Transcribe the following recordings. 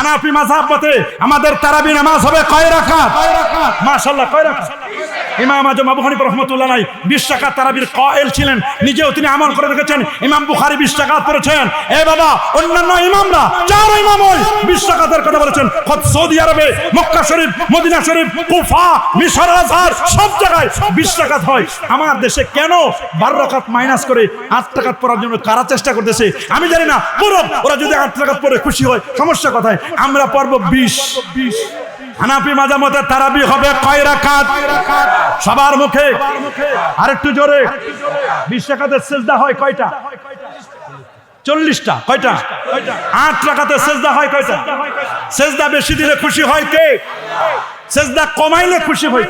হানাফি মাযহাব মতে আমাদের তারাবি নামাজ হবে কয় রাকাত? মাশাআল্লাহ, কয় রাকাত? ইমাম আজম আবু হানিফা রাহমাতুল্লাহ আলাইহি 20 রাকাত তারাবির কায়েল ছিলেন, নিজেও তিনি আমল করে রেখেছেন। ইমাম বুখারী 20 রাকাত পড়েছেন। এ বাবা, অন্যান্য ইমামরা 4 ইমাম ওই 20 রাকাতের কথা বলেছেন। খোদ সৌদি আরবে মক্কা শরীফ, মদিনা শরীফ, কুফা, মিশর, আজহার সব জায়গায় 20 রাকাত হয়। আমার দেশে কেন 12 রাকাত মাইনাস করে 8 রাকাত পড়ার জন্য কারা চেষ্টা করতেছে আমি জানি না। পুরো ওরা যদি 8 রাকাত পড়ে খুশি হয়, সমস্যা কোথায়? আমরা পড়ব 20। হানাফি মাযহাব মতে তারাবি হবে কয় রাকাত? সবার মুখে আরেকটু জোরে। 20 রাকাতের সিজদা হয় কয়টা? 40টা। কয়টা? 8 রাকাতের সিজদা হয় কয়টা? সিজদা বেশি দিলে খুশি হয় কে? সিজদা কমাইলে খুশি হয়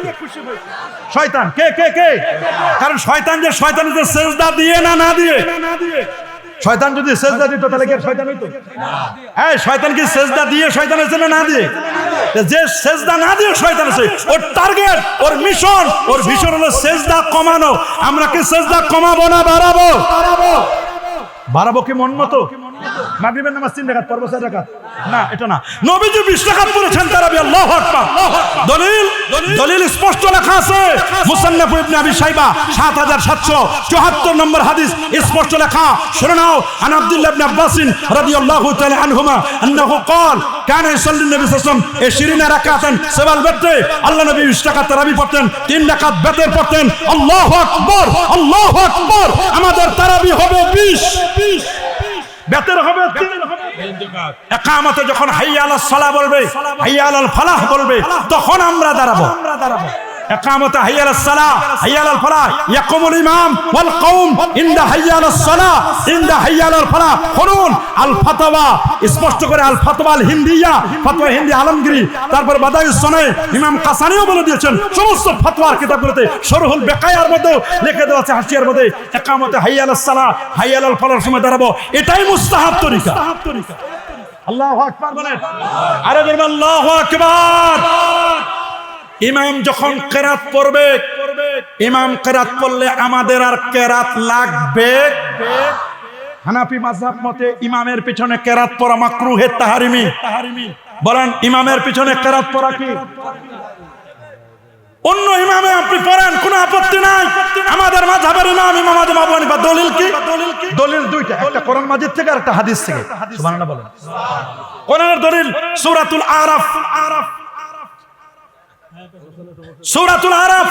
শয়তান। কে কে কে? কারণ শয়তান যে শয়তানের সিজদা দিয়ে না দিয়ে। শয়তান যদি সিজদা দিত তাহলে কি শয়তান হইতো? এই শয়তান কি সিজদা দিয়ে শয়তান হইছে না দিয়ে? যে সিজদা না দিয়ে শয়তান হইছে, ওর টার্গেট, ওর মিশন, ওর ভিশন হলো সিজদা কমানো। আমরা কি সিজদা কমাবো না বাড়াবো? বাড়াবো কি মন মতো? মাগরিবের নামাজ 3 রাকাত পড়বো 4 রাকাত? না, এটা না। নবীজি 20 রাকাত পড়েছেন তারাবি। আল্লাহু আকবার। দলিল স্পষ্ট লেখা আছে মুসান্নাফ ইবনে আবি শাইবা 7774 নম্বর হাদিস, স্পষ্ট লেখা। শুনে নাও। আন আব্দুল্লাহ ইবনে আব্বাস রাদিয়াল্লাহু তাআলা আনহুমা আন্নাহু ক্বাল কানা ইসাল্লি নবী সাল্লাল্লাহু আলাইহি ওয়াসাল্লাম 20 রাকাতান সাবাল বেতে। আল্লাহ নবী 20 রাকাত তারাবি পড়তেন, 3 রাকাত বেতের পড়তেন। আল্লাহু আকবার, আল্লাহু আকবার। আমাদের তারাবি হবে 20, বেতের হবে 3 রাকাত। ইকামতে যখন হাইয়া আলাস সালাহ বলবে, হাইয়া আলাল ফালাহ বলবে, তখন আমরা দাঁড়াবো। ইকামতে হাইয়া আলাস সালাহ, হাইয়া আলাল ফালাহ, ইয়াকুমুল ইমাম ওয়াল কওম ইনদা হাইয়া আলাস সালাহ, ইনদা হাইয়া আলাল ফালাহ। শুনুন, আল ফাতওয়া স্পষ্ট করে, আল ফাতওয়া আল হিন্দিয়া, ফাতওয়া হিন্দি আলমগীরি, তারপর বাদাইউস সুনাহ ইমাম কাসানিও বলে দিয়েছেন। সমস্ত ফাতওয়ার কিতাবগুলোতে শরহুল বেকায়ার মধ্যে লিখে দেওয়া আছে, হাসিয়ার মধ্যে, ইকামতে হাইয়া আলাস সালাহ, হাইয়া আলাল ফালাহর সময় দাঁড়াবো। এটাই মুস্তাহাব তরিকা। আল্লাহু আকবার বলেন। আরে বলবেন আল্লাহু আকবার। ইমাম যখন কেরাত পড়বে, ইমাম কেরাত পড়লে আমাদের আর কেরাত লাগবে? হানাফি মাযহাব মতে ইমামের পিছনে কেরাত পড়া মাকরুহে তাহরিমি। বলেন, ইমামের পিছনে কেরাত পড়া কি? অন্য ইমামে আপনি পড়েন, কোনো আপত্তি নাই। আমাদের মাযহাবের ইমাম ইমাম আজম আবু হানিফা দলিল কি? দলিল দুইটা, একটা কোরআন মাজিদ থেকে আর একটা হাদিস থেকে। সুবহানাল্লাহ বলেন। কোরআনের দলিল সূরাতুল আরাফ, সূরাতুল আরাফ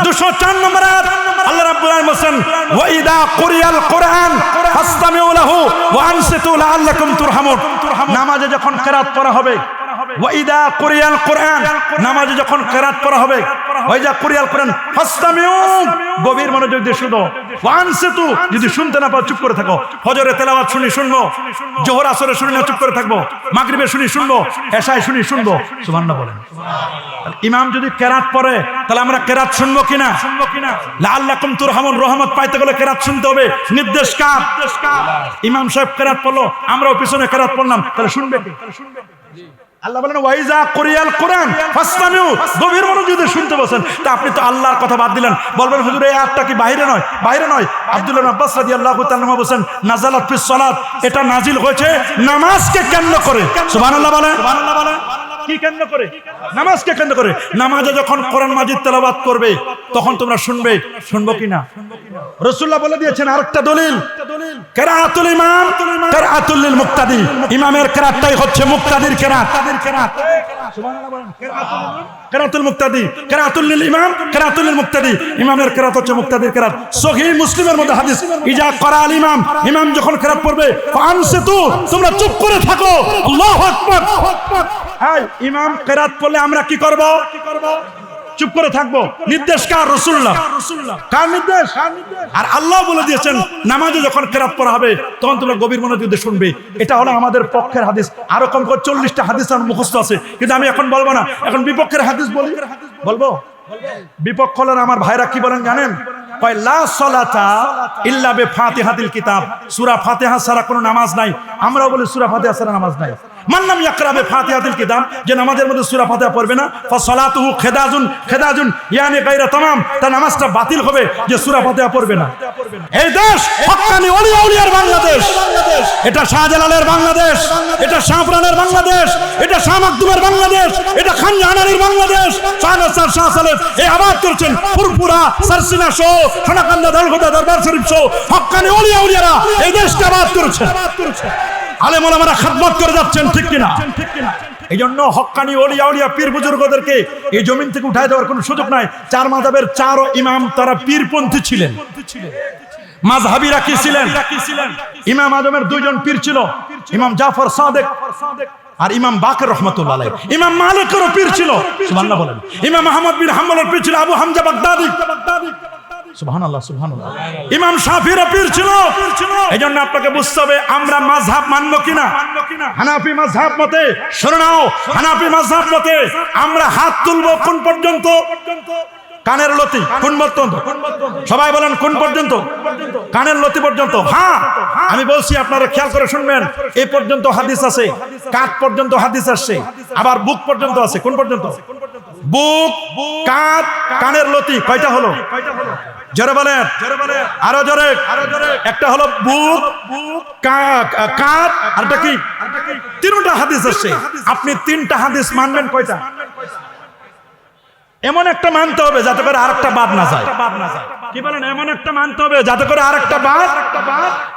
204 নম্বর আয়াত। আল্লাহ রাব্বুল আলামিন বলেন, ওয়া ইদা কুরিয়াল কুরআন ফাসতামিউ লাহু ওয়া আনসিতু লাআল্লাকুম তুরহামুন। নামাজে যখন কিরাত পড়া হবে, ওয়া ইদা কুরিয়াল কুরআন, নামাজে যখন কিরাত পড়া হবে, ওয়া ইদা কুরিয়াল কুরআন ফাসতামিউ, গভীর মনোযোগ দিয়ে শুনো। ওয়া আনসিতু, যদি শুনতে না পাও চুপ করে থাকো। ফজরে তেলাওয়াত শুনবো, জোহর আসরে শুনি না চুপ করে থাকবো, মাগরিবে শুনবো, এশায় শুনবো। সুবহানাল্লাহ বলেন। ইমাম যদি কেরাত পড়ে তাহলে আমরা কেরাত শুনবো কিনা? লাআল্লাকুম তুরহামুন, রহমত পাইতে গেলে কেরাত শুনতে হবে। নির্দেশ কার? ইমাম সাহেব কেরাত পড়লো, আমরাও পিছনে কেরাত পড়লাম, তাহলে শুনবে কে? আল্লাহ বলেন, ওয়াইজা কুরিয়াল কুরআন ফাসতামিউ, গভীর মনোযোগ দিয়ে শুনতে বসেন। তা আপনি তো আল্লাহর কথা বাদ দিলেন। বলবেন, হুজুর এই আয়াতটা কি বাইরে নয়? বাইরে নয়। আব্দুল্লাহ ইবনে আব্বাস রাদিয়াল্লাহু তাআলা আনহু বলেন, নাযালাত ফিস সালাত, এটা নাজিল হয়েছে নামাজকে কেন্দ্র করে। সুবহানাল্লাহ বলেন। কি কেন্দ্র করে? নামাজকে কেন্দ্র করে। নামাজে যখন কোরআন মাজিদ তেলাওয়াত করবে তখন তোমরা শুনবো কিনা? রাসূলুল্লাহ বলে দিয়েছেন আরেকটা দলিল, কিরাআতুল ইমাম কিরাআতুল লিল মুক্তাদি, ইমামের কিরাতটাই হচ্ছে মুক্তাদির কিরাত। সুবহানাল্লাহ বলেন। কিরাআতুল মুক্তাদি, কিরাআতুল লিল ইমাম কিরাআতুল লিল মুক্তাদি, ইমামের কিরাত হচ্ছে মুক্তাদির কিরাত। সহিহ মুসলিমের মধ্যে হাদিস, ইজা ক্বারাআল ইমাম, ইমাম যখন কিরাত পড়বে, ফাআনসিতু, তোমরা চুপ করে থাকো। আল্লাহু আকবার। এই ইমাম কিরাত পড়লে আমরা কি করব? চুপ করে থাকবো। নির্দেশ কার? রাসূলুল্লাহ। কার নির্দেশ? আর আল্লাহ বলে দিয়েছেন নামাজে যখন কিরাত পড়া হবে তখন তোমরা গভীর মনোযোগ দিয়ে শুনবে। এটা হলো আমাদের পক্ষের হাদিস। আরো কম করে 40টা হাদিস আমার মুখস্থ আছে, কিন্তু আমি এখন বলবো না। এখন বিপক্ষের হাদিস বলবো। বিপক্ষ হলেন আমার ভাইরা কি বলেন জানেন? কয় লা সালাতা ইল্লা বিফাতিহাতিল কিতাব, সূরা ফাতিহা ছাড়া কোনো নামাজ নাই। আমরাও বলি সূরা ফাতিহা ছাড়া নামাজ নাই। মান্নাম ইয়াকরাবে ফাতিহাতুল কিতাব, যে নামাজের মধ্যে সূরা ফাতিহা পড়বে না, ফাসালাতুহু খেদাজুন ইয়ানি গায়রা তামাম, তার নামাজটা বাতিল হবে যে সূরা ফাতিহা পড়বে না। এই দেশ হক্কানি ওলি আউলিয়ার বাংলাদেশ, এটা শাহজালালের বাংলাদেশ, এটা শাহপুরানের বাংলাদেশ, এটা শাহ মাকদুমের বাংলাদেশ, এটা খান জাহানারীর বাংলাদেশ। শাহনাসার শাহ সালেহ এই আবাদ করছেন ফুরফুরা, সারসিনা সহ, সোনাকান্দা, দলগোদা, দরবার শরীফ সহ হক্কানি ওলি আউলিয়ারা এই দেশকে আবাদ করেছেন। আলেম ওলামারা খিদমত করে যাচ্ছেন, ঠিক কিনা? এই জন্য হক্কানি ওলি আউলিয়া পীর বুজুর্গদেরকে এই জমিন থেকে উঠায় দেওয়ার কোনো সুযোগ নাই। চার মাযহাবের চার ইমাম তারা পীরপন্থী ছিলেন। মাযহাবিরা কি ছিলেন? ইমাম আজমের দুইজন পীর ছিল, ইমাম জাফর সাদেক আর ইমাম বাকের রহমাতুল্লাহ আলাইহি। ইমাম মালিকেরও পীর ছিল, সুবহানাল্লাহ বলেন। ইমাম আহমদ বিন হাম্বলের পীর ছিল আবু হামজা বাগদাদি, সুবহানাল্লাহ সুবহানাল্লাহ। ইমাম শাফির পীর ছিল। এইজন্য আপনাকে বুঝতে হবে আমরা মাযহাব মানব কিনা। হানাফি মাযহাব মতে, শুনে নাও, হানাফি মাযহাব মতে আমরা হাত তুলবো কোন পর্যন্ত? কানের লতি। কোন পর্যন্ত? সবাই বলেন কোন পর্যন্ত? কানের লতি পর্যন্ত। হ্যাঁ, আমি বলছি, আপনারা খেয়াল করে শুনবেন। এই পর্যন্ত হাদিস আছে, কাঁধ পর্যন্ত হাদিস আসছে, আবার বুক পর্যন্ত আছে। কোন পর্যন্ত? বুক, কাঁধ, কানের লতি। কয়টা হলো? জোরে বলেন, আরো জোরে। একটা হলো বুক, কাঁধ, আরটা কি? তিনটা হাদিস আসছে। আপনি তিনটা হাদিস মানবেন কয়টা? এমন একটা মানতে হবে যাতে করে আরেকটা বাদ না যায়। কি বলেন? এমন একটা মানতে হবে যাতে করে আরেকটা বাদ।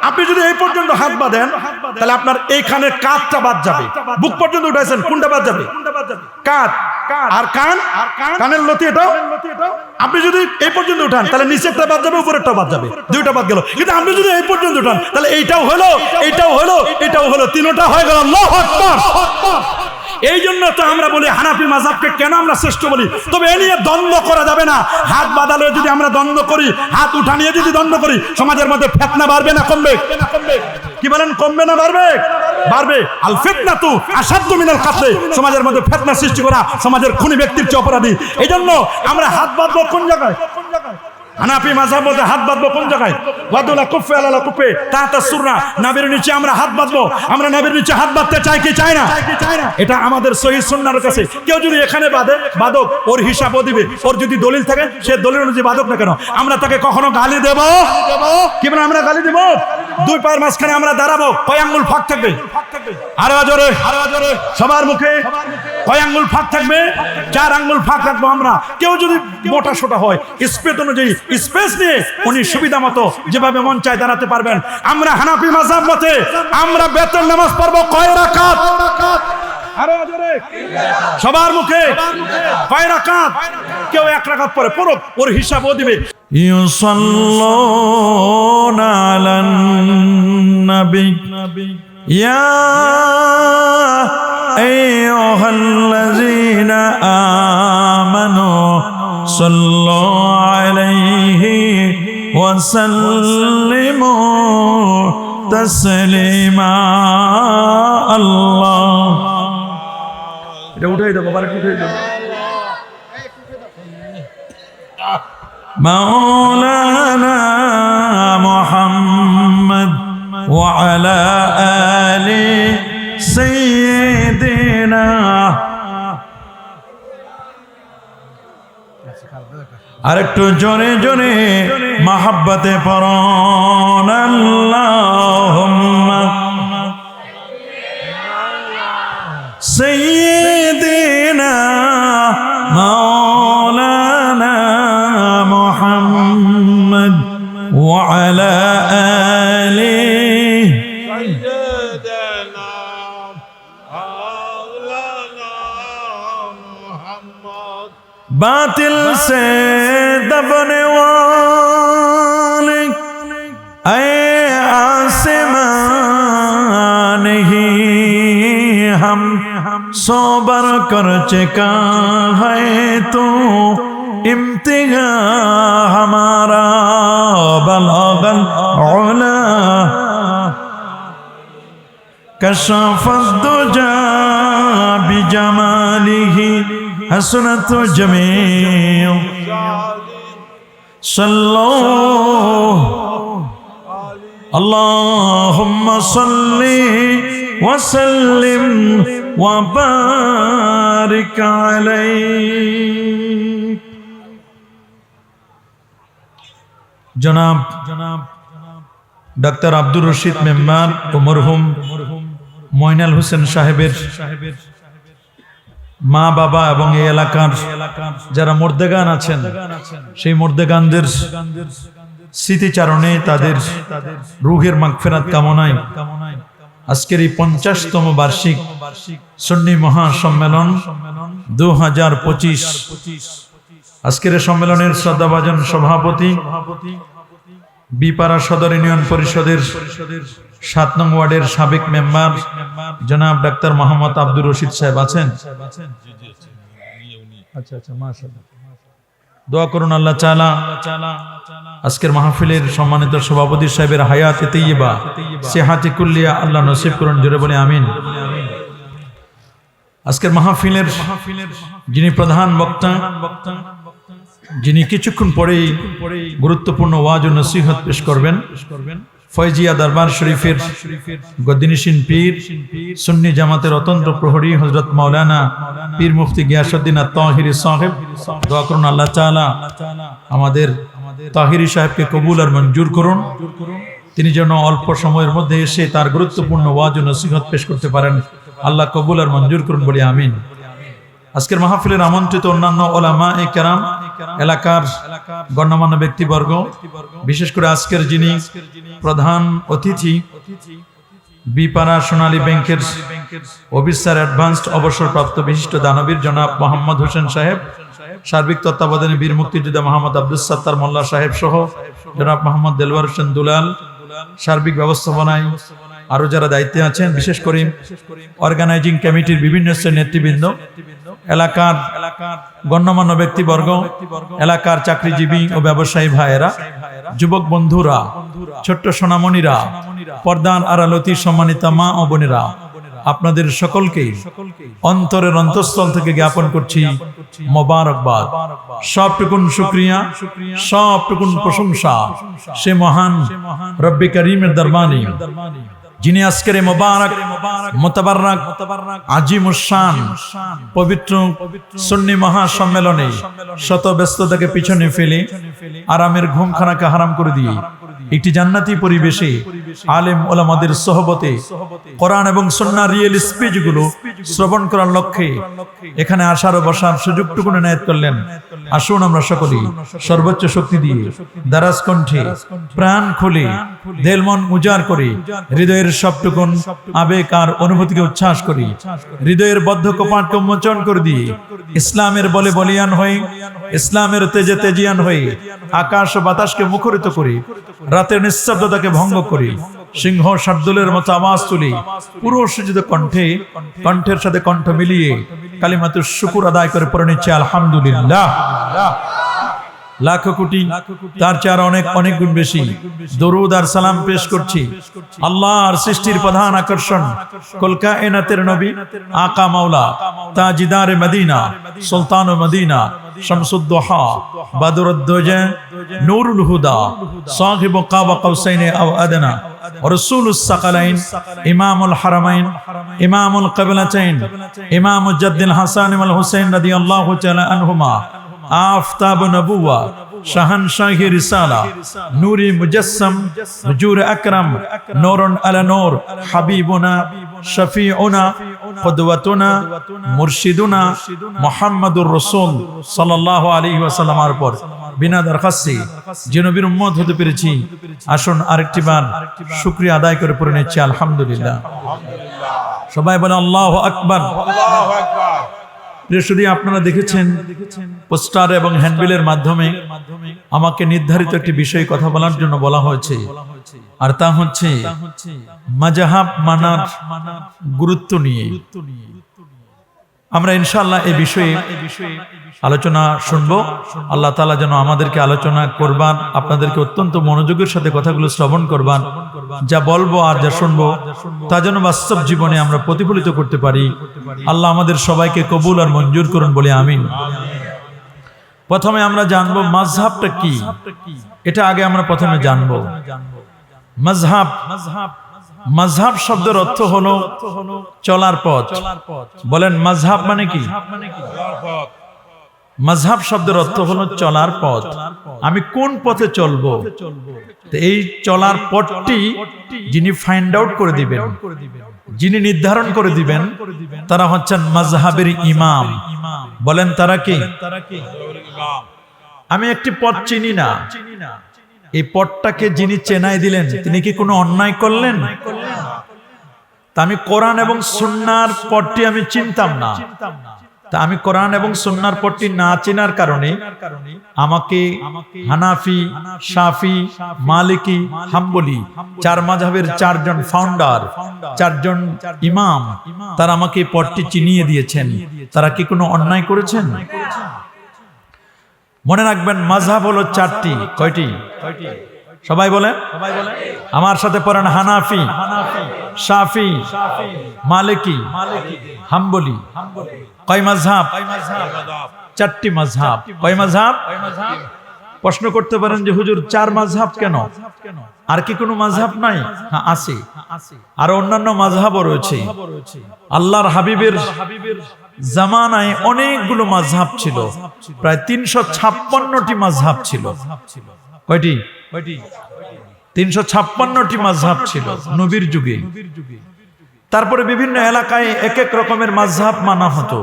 আপনি যদি এই পর্যন্ত হাত বাঁধেন তাহলে আপনার এইখানে কাঁধটা বাদ যাবে। বুক পর্যন্ত উঠাইছেন, কোনটা বাদ যাবে? কাঁধ। আর কান, কানের লতি এটাও। আপনি যদি এই পর্যন্ত উঠান তাহলে নিচেরটা বাদ যাবে, উপরেরটা বাদ যাবে, দুইটা বাদ গেল। কিন্তু আপনি যদি এই পর্যন্ত উঠান তাহলে এইটাও হলো, এইটাও হলো, এটাও হলো, তিনটা হয়ে গেল। আল্লাহু আকবার। এই জন্য তো আমরা বলি হানাফি মাযহাবকে কেন আমরা শ্রেষ্ঠ বলি। তবে এ নিয়ে দ্বন্দ্ব করা যাবে না। হাত বাঁধালে যদি আমরা দ্বন্দ্ব করি, হাত উঠা নিয়ে যদি দ্বন্দ্ব করি, সমাজের মধ্যে ফিতনা বাড়বে না কমবে? কি বলেন, কমবে না বাড়বে? বাড়বে। আল ফিতনাতু আশাদ্দু মিনাল কাতল। সমাজের মধ্যে ফিতনা সৃষ্টি করা সমাজের খুনি ব্যক্তির চেয়ে অপরাধী। এই জন্য আমরা হাত বাঁধবো কোন জায়গায়? হানাফি মাযহাব বলতে হাত বাঁধবো কোন জায়গায়? ওয়াদুলা কুফে আলালা কুফে তাহতা সুররা, নাভির নিচে আমরা হাত বাঁধবো। আমরা নাভির নিচে হাত বাঁধতে চাই কি চাই না? এটা আমাদের সহিহ সুন্নাহর কাছে। কেউ যদি এখানে বাঁধে, বাঁধক, ওর হিসাবও দিবে। ওর যদি দলিল থাকে, সে দলিল অনুযায়ী বাঁধক না কেন, আমরা তাকে কখনো গালি দেব? কি বলে আমরা গালি দেব? দুই পায়ের মাঝখানে আমরা দাঁড়াবো, কয় আঙ্গুল ফাঁক থাকবে? আরো জোরে, সবার মুখে কয় আঙ্গুল ফাঁক থাকবে? 4 আঙ্গুল ফাঁক রাখবো আমরা। কেউ যদি মোটা সোটা হয়, স্পেস অনুযায়ী স্পেস নিয়ে উনি সুবিধা মতো যেভাবে মন চায় দাঁড়াতে পারবেন। আমরা হানাফি মাযহাব মতে আমরা বেতন নামাজ পড়বো কয় রাকাত? আরো জোরে, সবার মুখে কয় রাকাত? কেউ 1 রাকাত পড়ে, পড়ুক, ওর হিসাবও দিবে। ইউসাল্লুনা আলান নবী ইয়া আইয়ুহাল্লাযীনা আমানু সাল্লু আলাইহি ওয়া সাল্লিমু তাসলিমা। আল্লাহ, এটা উঠাই দাও বাবা, একটু উঠাই দাও। মাওলানা মুহাম্মদ ওয়া আলা আলি সাইয়্যিদিনা। আরেকটু জোরে জোরে মাহাব্বতে পড়ুন আল্লাহুম্মা সাইয়্যিদিনা মাওলানা মুহাম্মদ ওয়া আলা আলি সাইয়্যিদিনা মাওলানা মুহাম্মদ। बातिल से दबने वाले ऐ आसमान ही हम सोबर कर चुका है तू इम्तिहा हमारा बलगल उला कशफ दुजा बिजमालिही हसनत जमील सल्लो अल्लाहुम्मा सल्ली وسلم وبارك عليه জনাব ডাক্তার আব্দুর রশিদ মেম্বার ও মরহুম মইনাল হোসেন সাহেবের মা বাবা এবং এই এলাকার যারা মুর্দেগান আছেন সেই মুর্দেগানদের স্মৃতিচারণে তাদের রুহের মাগফিরাত কামনায় আজকের এই 50তম বার্ষিক সুন্নি মহাসম্মেলন 2025 আজকের সম্মেলনের শ্রদ্ধাভাজন সভাপতি বিপাড়া সদর ইউনিয়ন পরিষদের 7 নং ওয়ার্ডের সাবেক মেম্বার জনাব ডাক্তার মোহাম্মদ আব্দুর রশিদ সাহেব আছেন। আচ্ছা মাশাআল্লাহ, দোয়া করুন আল্লাহ তাআলা আজকের মাহফিলের সম্মানিত সভাপতি সাহেবের হায়াতে তাইয়্যিবা সিহাতে কুল্লিয়া আল্লাহ নসিব করুন, জোরে বলে আমিন। আজকের মাহফিলের যিনি প্রধান বক্তা, যিনি কিছুক্ষণ পরেই গুরুত্বপূর্ণ ওয়াজ ও নসিহত পেশ করবেন, ফয়জিয়া দরবার শরীফের গদ্দিনিশিন পীর সুন্নি জামাতের অতন্ত্র প্রহরী হযরত মাওলানা পীর মুফতি গিয়াসউদ্দিন আত-তাহিরি সাহেব। দোয়া করুন আল্লাহ তাআলা আমাদের তাহিরি সাহেবকে কবুল আর মঞ্জুর করুন, তিনি যেন অল্প সময়ের মধ্যে এসে তার গুরুত্বপূর্ণ ওয়াজ ও নসিহত পেশ করতে পারেন। আল্লাহ কবুল আর মঞ্জুর করুন বলি আমিন। আজকের মাহফিলের আমন্ত্রিত অন্যান্য ওলামায়ে কেরাম, এলাকার গণ্যমান্য ব্যক্তিবর্গ, বিশেষ করে আজকের যিনি প্রধান অতিথি বিপাড়া সোনালী ব্যাংকের অফিসার অ্যাডভান্সড অবসরপ্রাপ্ত বিশিষ্ট দানবীর জনাব মোহাম্মদ হোসেন সাহেব, সার্বিক তত্ত্বাবধানে বীর মুক্তিযোদ্ধা মোহাম্মদ আব্দুল সাত্তার মোল্লা সাহেব সহ জনাব মোহাম্মদ দেলওয়ার হোসেন দুলাল, সার্বিক ব্যবস্থাপনায় আরো যারা দায়িত্বে আছেন, বিশেষ করে অর্গানাইজিং কমিটির বিভিন্ন স্তরের নেতৃবৃন্দ, এলাকার গণ্যমান্য ব্যক্তিবর্গ, এলাকার চাকরিজীবী ও ব্যবসায়ী ভাইয়েরা, যুবক বন্ধুরা, ছোট্ট সোনামণিরা, পর্দার আড়ালতি সম্মানিতা মা ও বোনেরা, আপনাদের সকলকে অন্তরের অন্তঃস্থল থেকে জ্ঞাপন করছি মোবারকবাদ। সবটুকুন শুকরিয়া, সবটুকুন প্রশংসা সে মহান রব্বে করিমের দরবারে, যিনি আজকের মোবারক মুতাবাররাক আজিমুশ-শান পবিত্র সুন্নি মহাসম্মেলনে শত ব্যস্ততাকে পিছনে ফেলে আরামের ঘুমখানাকে হারাম করে দিয়ে একটি জান্নাতি পরিবেশে আলেম ওলামাদের সোহবতে কোরআন এবং সুন্নাহর রিয়েল স্পিচগুলো শ্রবণ করার লক্ষ্যে এখানে আসার ও বসার সুযোগটুকু এনায়েত করলেন। আসুন আমরা সকলেই সর্বোচ্চ শক্তি দিয়ে দারাজ কণ্ঠে প্রাণ খুলে দিল মন উজাড় করে হৃদয়ের সবটুকুন আবেগ আর অনুভূতিকে উচ্ছ্বাস করি, হৃদয়ের বদ্ধ কপাটকে উন্মোচন করে দিয়ে ইসলামের বলে বলিয়ান হয়ে, ইসলামের তেজে তেজিয়ান হয়ে আকাশ ও বাতাসকে মুখরিত করি, রাতের নিঃশব্দতাকে ভঙ্গ করি, সিংহ শার্দুলের মতো আওয়াজ তুলি, পুরো সুজিত কণ্ঠে কণ্ঠের সাথে কণ্ঠ মিলিয়ে কালিমাতুশ শুকর আদায় করে পড়ে নিচ্ছে আলহামদুলিল্লাহ। লাখ কোটি তার চেয়ে অনেক অনেক গুণ বেশি দরুদ আর সালাম পেশ করছি আল্লাহর সৃষ্টির প্রধান আকর্ষণ কুল কায়নাতের নবী আকা মাওলা তাজিদারে মদিনা সুলতান মদিনা শামসুদ দুহা বাদরুদ দুজা নূরুল হুদা সাহিব কাবা কাউসাইন আও আদনা রাসূলুস সাকালাইন ইমামুল হারামাইন ইমামুল কিবলাতাইন ইমাম জাদ্দুল হাসান ওয়াল হুসাইন রাদিয়াল্লাহু তাআলা আনহুমা আফতাব নবুয়া শাহানশাহি রিসালা নূরি মুজাসসাম হুজুর আকরাম নূরুন আলা নূর হাবিবুনা শফিউনা কুদওয়াতুনা মুরশিদুনা মুহাম্মাদুর রাসূল সাল্লাল্লাহু আলাইহি ওয়াসাল্লামের পর বিনা দরখাস্তে যে নবীর উম্মত হতে পেরেছি, আসুন আরেকটি বার শুকরিয়া আদায় করে পড়ে নিচ্ছি আলহামদুলিল্লাহ। সবাই বলেন আল্লাহু আকবার। আল্লাহু আকবার। প্রিয়সুধী, আপনারা দেখেছেন পোস্টার এবং হ্যান্ডবিলের মাধ্যমে আমাকে নির্ধারিত একটি বিষয়ে কথা বলার জন্য বলা হয়েছে, আর তা হচ্ছে মাযহাব মানার গুরুত্ব নিয়ে। আমরা ইনশাআল্লাহ এই বিষয়ে আলোচনা শুনবো। আল্লাহ তাআলা যেন আমাদেরকে আলোচনা করবার, আপনাদেরকে অত্যন্ত মনোযোগের সাথে কথাগুলো শ্রবণ করবার, যা বলবো আর যা শুনবো তা যেন বাস্তব জীবনে আমরা প্রতিফলিত করতে পারি। আল্লাহ আমাদের সবাইকে কবুল আর মঞ্জুর করুন বলে আমিন। প্রথমে আমরা জানবো মাযহাবটা কি, এটা আগে আমরা প্রথমে জানবো। মাযহাব মাযহাব শব্দের অর্থ হলো চলার পথ। বলেন মাযহাব মানে কি? মাযহাব শব্দের অর্থ হলো চলার পথ। আমি কোন পথে চলবো, এই চলার পথটি যিনি ফাইন্ড আউট করে দিবেন, যিনি নির্ধারণ করে দিবেন, তারা হচ্ছেন মাযহাবের ইমাম। বলেন তারা কি? আমি একটি পথ চিনি না, এই পথটাকে যিনি চেনাই দিলেন তিনি কি কোনো অন্যায় করলেন? তা আমি কোরআন এবং সুন্নাহর পথটি আমি চিনতাম না, তা আমি কোরআন এবং সুন্নাহর পথটি না চেনার কারণে আমাকে হানাফি, শাফি, মালিকি, হাম্বলি চার মাযহাবের চারজন ফাউন্ডার, চারজন ইমাম, তারা আমাকে এই পথটি চিনিয়ে দিয়েছেন। তারা কি কোনো অন্যায় করেছেন? মনে রাখবেন মাযহাব হলো চারটি। কয়টি? সবাই বলেন, আমার সাথে পড়েন। হানাফি, শাফি, মালিকি, হাম্বলি। কয় মাযহাব? চারটি মাযহাব। কয় মাযহাব? প্রশ্ন করতে পারেন যে হুজুর চার মাযহাব কেন, আর কি কোনো মাযহাব নাই? হ্যাঁ আছে, আর অন্যান্য মাযহাবও রয়েছে। আল্লাহর হাবিবের জামানায় অনেকগুলো মাযহাব ছিল, প্রায় 356টি মাযহাব ছিল। কয়টি? 356টি মাযহাব ছিল নবীর যুগে। তারপরে বিভিন্ন এলাকায় এক এক রকমের মাযহাব মানা হতো।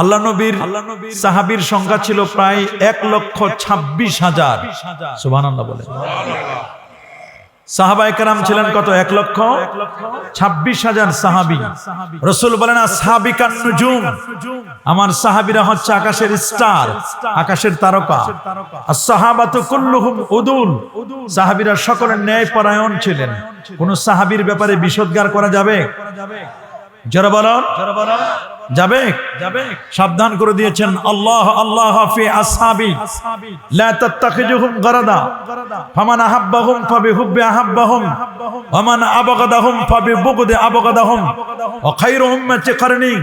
আল্লাহ নবীর সাহাবীর সংখ্যা ছিল প্রায় 1,26,000। সুবহানাল্লাহ বলেন। সাহাবায়ে কেরাম ছিলেন কত? 1,26,000 সাহাবী। রাসূল বলেন আসহাবিকান নুজুম, আমার সাহাবীরা হচ্ছে আকাশের স্টার, আকাশের তারকা। as-সাহাবাতু কুল্লুহুম উদুল, সাহাবীরা সকলে ন্যায়পরায়ণ ছিলেন। কোন সাহাবীর ব্যাপারে বিষোদ্গার করা যাবে? যারা বলেন যাবে? সাবধান করে দিয়েছেন আল্লাহ, আল্লাহ ফি আসহাবি লা তাত্তাখিজুহুম গারাদা ফামান আহাব্বাহুম ফাবিহুব্বি আহাব্বাহুম ওয়া মান আবগাদাহুম ফাবিবুগদি আবগাদাহুম ওয়া খায়রু উম্মতি কারনি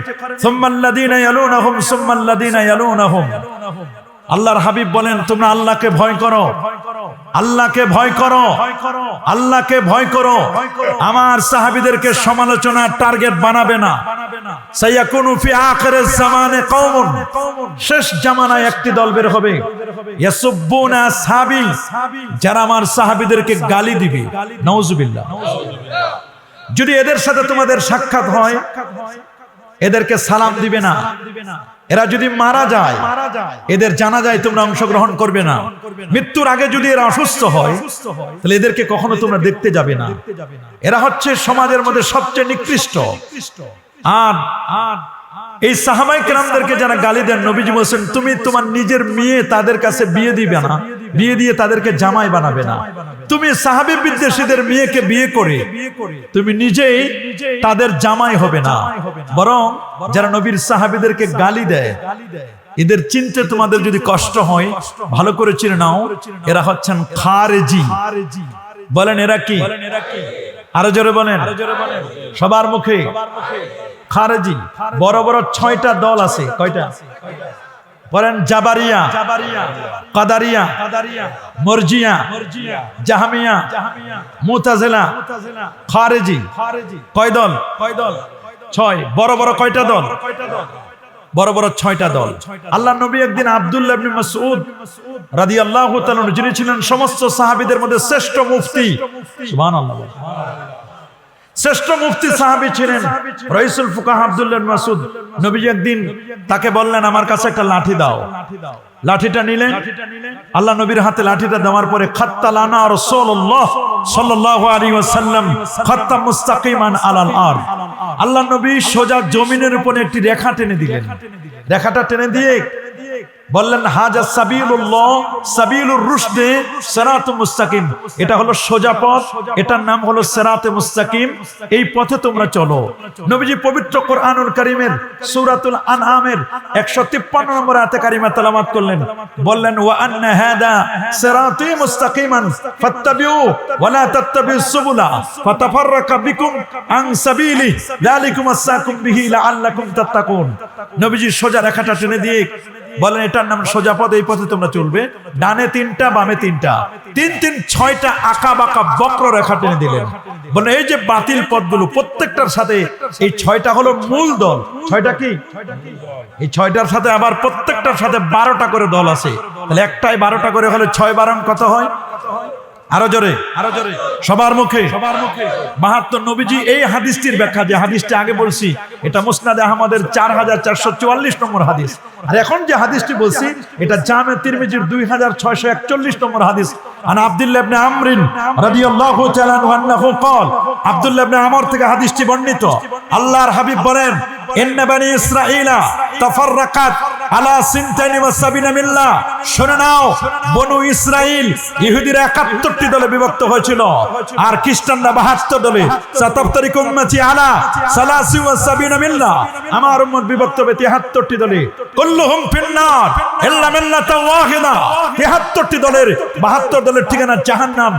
সুম্মা আল্লাযীনা ইয়ালুনাহুম সুম্মা আল্লাযীনা ইয়ালুনাহুম। আল্লাহর হাবিব বলেন তোমরা আল্লাহকে ভয় করো, আল্লাহকে ভয় করো, আল্লাহকে ভয় করো। আমার সাহাবীদেরকে সমালোচনার টার্গেট বানাবে না। সায়াকুনু ফি আখিরিজ জামানে কওমুন, শেষ জামানায় একটি দল বের হবে, ইয়াসুবুনা আসহাবি, যারা আমার সাহাবীদেরকে গালি দিবে। নাউজুবিল্লাহ। যদি এদের সাথে তোমাদের সাক্ষাৎ হয়, এদেরকে সালাম দিবে না। এরা যদি মারা যায়, এদের জানাজায় তোমরা অংশগ্রহণ করবে না। মৃত্যুর আগে যদি এরা অসুস্থ হয়, তাহলে এদেরকে কখনো তোমরা দেখতে যাবে না। এরা হচ্ছে সমাজের মধ্যে সবচেয়ে নিকৃষ্ট। আর এই সাহাবায়ে কেরামদেরকে যারা গালি দেন, নবীজি বলেছেন তুমি তোমার নিজের মেয়ে তাদের কাছে বিয়ে দিবে না, বিয়ে দিয়ে তাদেরকে জামাই বানাবে না। তুমি সাহাবী বিদ্বেষীদের মেয়েকে বিয়ে করে তুমি নিজেই তাদের জামাই হবে না। বরং যারা নবীর সাহাবীদেরকে গালি দেয়, এদের চিনতে তোমাদের যদি কষ্ট হয়, ভালো করে চিনে নাও, এরা হচ্ছেন খারেজি। বলেন এরা কি? আরো জোরে বলেন, সবার মুখে। খারেজি বড় বড় 6টা দল আছে। কয়টা? বলেন জাবারিয়া, কাদারিয়া, মুরজিয়া, জাহমিয়া, মুতাজিলা, খারেজি। কয় দল? 6। বড় বড় কয়টা দল? বড় বড় 6টা দল। আল্লাহ নবী একদিন আব্দুল্লাহ ইবনে মাসউদ রাদিয়াল্লাহু তাআলা, যিনি ছিলেন সমস্ত সাহাবীদের মধ্যে শ্রেষ্ঠ মুফতি, সুবহানাল্লাহ, শ্রেষ্ঠ মুফতি সাহাবী ছিলেন রাইসুল ফুকাহা আব্দুল্লাহ ইবনে মাসউদ। নবীজি একদিন তাকে বললেন আমার কাছে একটা লাঠি দাও। লাঠিটা নিলেন, আল্লাহ নবীর হাতে লাঠিটা দেওয়ার পরে খাত্তালানা রাসূলুল্লাহ সাল্লাল্লাহু আলাইহি ওয়াসাল্লাম খাত্তা মুস্তাকিমান আলাল আরদ, আল্লাহ নবী সোজা জমিনের উপরে একটি রেখা টেনে দিলেন। রেখাটা টেনে দিয়ে বললেন হাজা সাবিলুল্লাহ সাবিলুর রুশদে সিরাতুল মুস্তাকিম, এটা হলো সোজা পথ, এটার নাম হলো সিরাতে মুস্তাকিম, এই পথে তোমরা চলো। নবীজি পবিত্র কোরআনুল কারীমের সূরাতুল আনআমের 153 নম্বর আয়াতে কারিমা তেলাওয়াত করলেন। বললেন ওয়া আন্না হাদা সিরাতি মুস্তাকিমান ফাত্তাবিউ ওয়া লা তাত্তাবিউস সুবুলা ফাতাফাররাকা বিকুম আন সাবিলি যালিকুম আসসাকুম বিহি লাআল্লাকুম তাত্তাকুন। নবীজি সোজা রেখাটা টেনে দিয়ে বলেন এটার নাম সোজা পথ, এই পথে তোমরা চলবে। ডানে 3টা, বামে 3টা, 3 3 6টা আঁকা বাঁকা বক্র রেখা টেনে দিলেন। বলে এই যে বাতিল পথগুলো প্রত্যেকটার সাথে এই 6টা হলো মূল দল। 6টা কি? এই 6টার সাথে আবার প্রত্যেকটার সাথে 12টা করে দল আছে। তাহলে একটাই 12টা করে হলে 6 12 কত হয়? আরো জোরে সবার মুখে 72। নবীজি এই হাদিসটির ব্যাখ্যা, যে হাদিসটি আগে বলছি, এটা মুসনাদে আহমদের 4444 নম্বর হাদিস। আর এখন যে হাদিসটি বলছি এটা জামে তিরমিজির 2641 নম্বর হাদিস। আন আব্দুল্লাহ ইবনে আমরিন রাদিয়াল্লাহু তাআলা আনহু قال, আব্দুল্লাহ ইবনে আমর থেকে হাদিসটি বর্ণিত, আল্লাহর হাবিব বলেন, ইন্না বানি ইসরাঈলা তাফাররাকাত আলা সিনতাইনি ওয়া সাবিনা মিল্লাহ। শুনে নাও, বনু ইসরাইল ইহুদিরা 71টি দলে বিভক্ত হয়েছিল আর খ্রিস্টানরা 72 দলে। সাতাফতারিকু উম্মতি আলা সালাসি ওয়া সাবিনা মিল্লাহ। আমার উম্মত বিভক্ত হবে 73টি দলে। কুল্লুহুম ফিন্নার ইল্লা মিল্লাতা ওয়াহিদা। 73টি দলের 72 দলের ঠিকানা জাহান্নাম,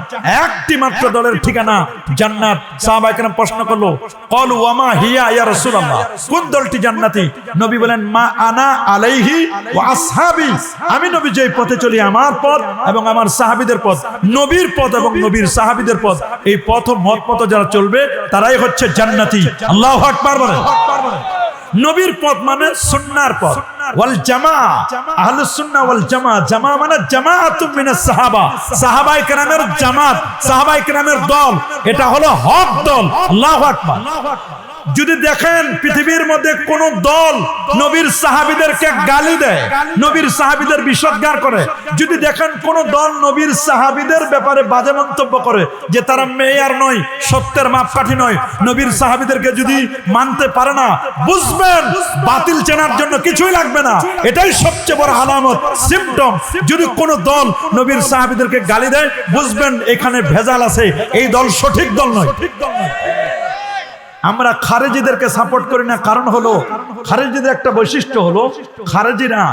একটি মাত্র দলের ঠিকানা জান্নাত। সাহাবায়ে কেরাম প্রশ্ন করলো, ক্বালু ওয়া মা হিয়া ইয়া রাসূলুল্লাহ, কোন দলটি জান্নাতি? নবী বলেন, মা আনা আলাইহি ওয়া আসহাবি, আমি নবী যেই পথে চলি, আমার পথ এবং আমার সাহাবীদের পথ, নবীর পথ এবং নবীর সাহাবীদের পথ, এই পথ মত পথ যারা চলবে তারাই হচ্ছে জান্নাতি। আল্লাহু আকবার বলেন। নবীর পথ মানে সুন্নাহর পথ। ওয়াল জামাআ, আহলুস সুন্নাহ ওয়াল জামাআ, জামাআ মানে জামাআতুম মিনাস সাহাবা, সাহাবায়ে কেরামের জামাত, সাহাবায়ে কেরামের দল, এটা হলো হক দল। আল্লাহু আকবার। যদি দেখেন পৃথিবীর মধ্যে কোন দল নবীর সাহাবীদেরকে গালি দেয়, নবীর সাহাবীদের বিসর্জন করে, যদি দেখেন কোন দল নবীর সাহাবীদের ব্যাপারে বাজে মন্তব্য করে যে তারা মেয়ার নয়, সত্যের মাপকাঠি নয়, নবীর সাহাবীদেরকে যদি মানতে পারে না, বুঝবেন বাতিল চেনার জন্য কিছুই লাগবে না। এটাই সবচেয়ে বড় আলামত, সিম্পটম। যদি কোন দল নবীর সাহাবীদেরকে গালি দেয়, বুঝবেন এখানে ভেজাল আছে, এই দল সঠিক দল নয়। আমরা খারেজিদেরকে সাপোর্ট করি না, কারণ হলো খারেজিদের একটা বৈশিষ্ট্য হলো খারেজিরা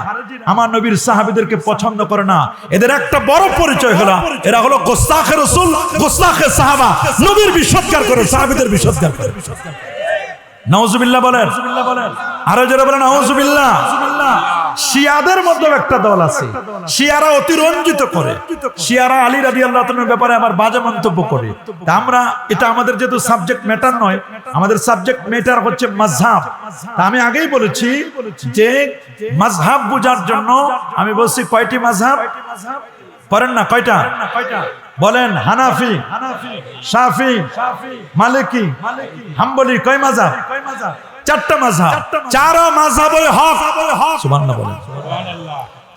আমার নবীর সাহাবীদেরকে পছন্দ করে না। এদের একটা বড় পরিচয় হলো এরা হলো গোস্তাখে রাসূল, গোস্তাখে সাহাবা, নবীর বিসর্জন করে, সাহাবীদের বিসর্জন করে। নাউজুবিল্লাহ বলেন, আরো যারা বলেন নাউজুবিল্লাহ। শিয়াদের মধ্যে একটা দল আছে, শিয়ারা অতিরঞ্জিত করে, শিয়ারা আলী রাদিয়াল্লাহু তাআলার ব্যাপারে আবার বাজে মন্তব্য করে। তা আমরা, এটা আমাদের যেহেতু সাবজেক্ট ম্যাটার নয়, আমাদের সাবজেক্ট ম্যাটার হচ্ছে মাযহাব। তা আমি আগেই বলেছি যে মাযহাব বোঝার জন্য আমি বলছি কয়টি মাযহাব পড়েন না? কয়টা বলেন? হানাফি, শাফি, মালিকি, হাম্বলি। কয় মাযহাব? 4টা মাযহাব। 4 মাযহাবই হক। সুবহানাল্লাহ বলেন।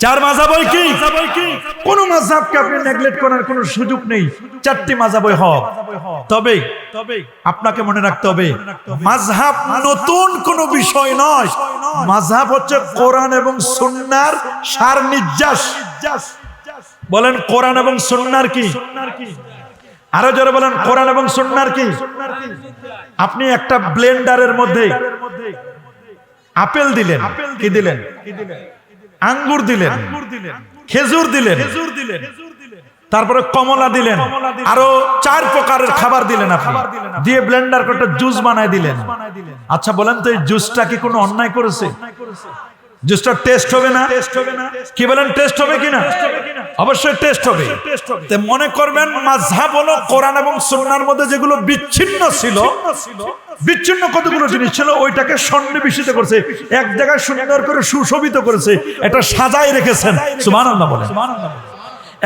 4 মাযহাবই কি? কোন মাযহাবকে আপনি নেগলেক্ট করার কোনো সুযোগ নেই। 4টি মাযহাবই হক। তবে আপনাকে মনে রাখতে হবে, মাযহাব নতুন কোনো বিষয় নয়। মাযহাব হচ্ছে কোরআন এবং সুন্নাহর সার নির্যাস। বলেন কোরআন এবং সুন্নাহর কি? আরো জোরে বলেন কোরআন এবং সুন্নাহর কি? আপনি একটা ব্লেন্ডারের মধ্যে আপেল দিলেন, কি দিলেন? আঙ্গুর দিলেন, খেজুর দিলেন, তারপরে কমলা দিলেন, আরো 4 প্রকারের খাবার দিলেন, আপনি দিয়ে ব্লেন্ডার করে জুস বানায় দিলেন। আচ্ছা বলেন তো, এই জুসটা কি কোনো অন্যায় করেছে? জুসটা টেস্ট হবে না? কি বলেন, টেস্ট হবে কিনা? অবশ্যই টেস্ট হবে। তো মনে করবেন মাযহাব হলো কোরআন এবং সুন্নাহর মধ্যে যেগুলো বিচ্ছিন্ন ছিল, বিচ্ছিন্ন কতগুলো জিনিস ছিল, ওইটাকে সন্নিবেশিত করেছে, এক জায়গায় সুন্দর করে সুশোভিত করেছে, এটা সাজায় রেখেছেন। সুবহানাল্লাহ বলেন।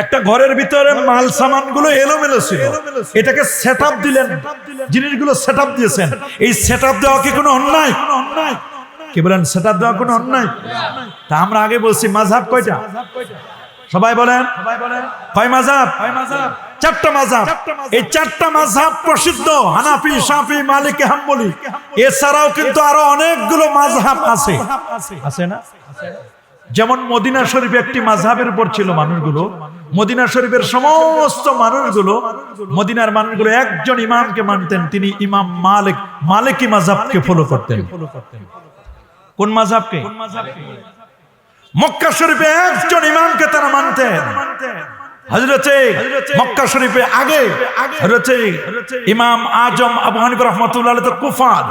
একটা ঘরের ভিতরে মাল সামানগুলো এলোমেলো ছিল, এটাকে সেটআপ দিলেন, জিনিসগুলো সেটআপ দিয়েছেন। এই সেটআপ দেওয়া কি কোনো অন্যায়? কি বলেন, সেটআপ দেওয়া কোনো অন্যায়? তা আমরা আগে বলছি মাযহাব কয়টা? সবাই বলেন কয় মাযহাব? 4টা মাযহাব। এই 4টা মাযহাব প্রসিদ্ধ, হানাফি, শাফি, মালিকি, হাম্বলি। এছাড়াও কিন্তু আরো অনেকগুলো মাযহাব আছে, আছে না? যেমন মদিনা শরীফে একটি মাযহাবের উপর ছিল মানুষগুলো। মদিনা শরীফের সমস্ত মানুষগুলো, মদিনার মানুষগুলো একজন ইমামকে মানতেন, তিনি ইমাম মালিক, মালিকি মাযহাবকে ফলো করতেন। কোন মাযহাবকে? মক্কা শরীফে একজন ইমামকে তারা মানতেন। হযরতে মক্কা শরীফে আগে হযরতে ইমাম আজম আবু হানিফা রাহমাতুল্লাহ আলাইহি তো কুফার।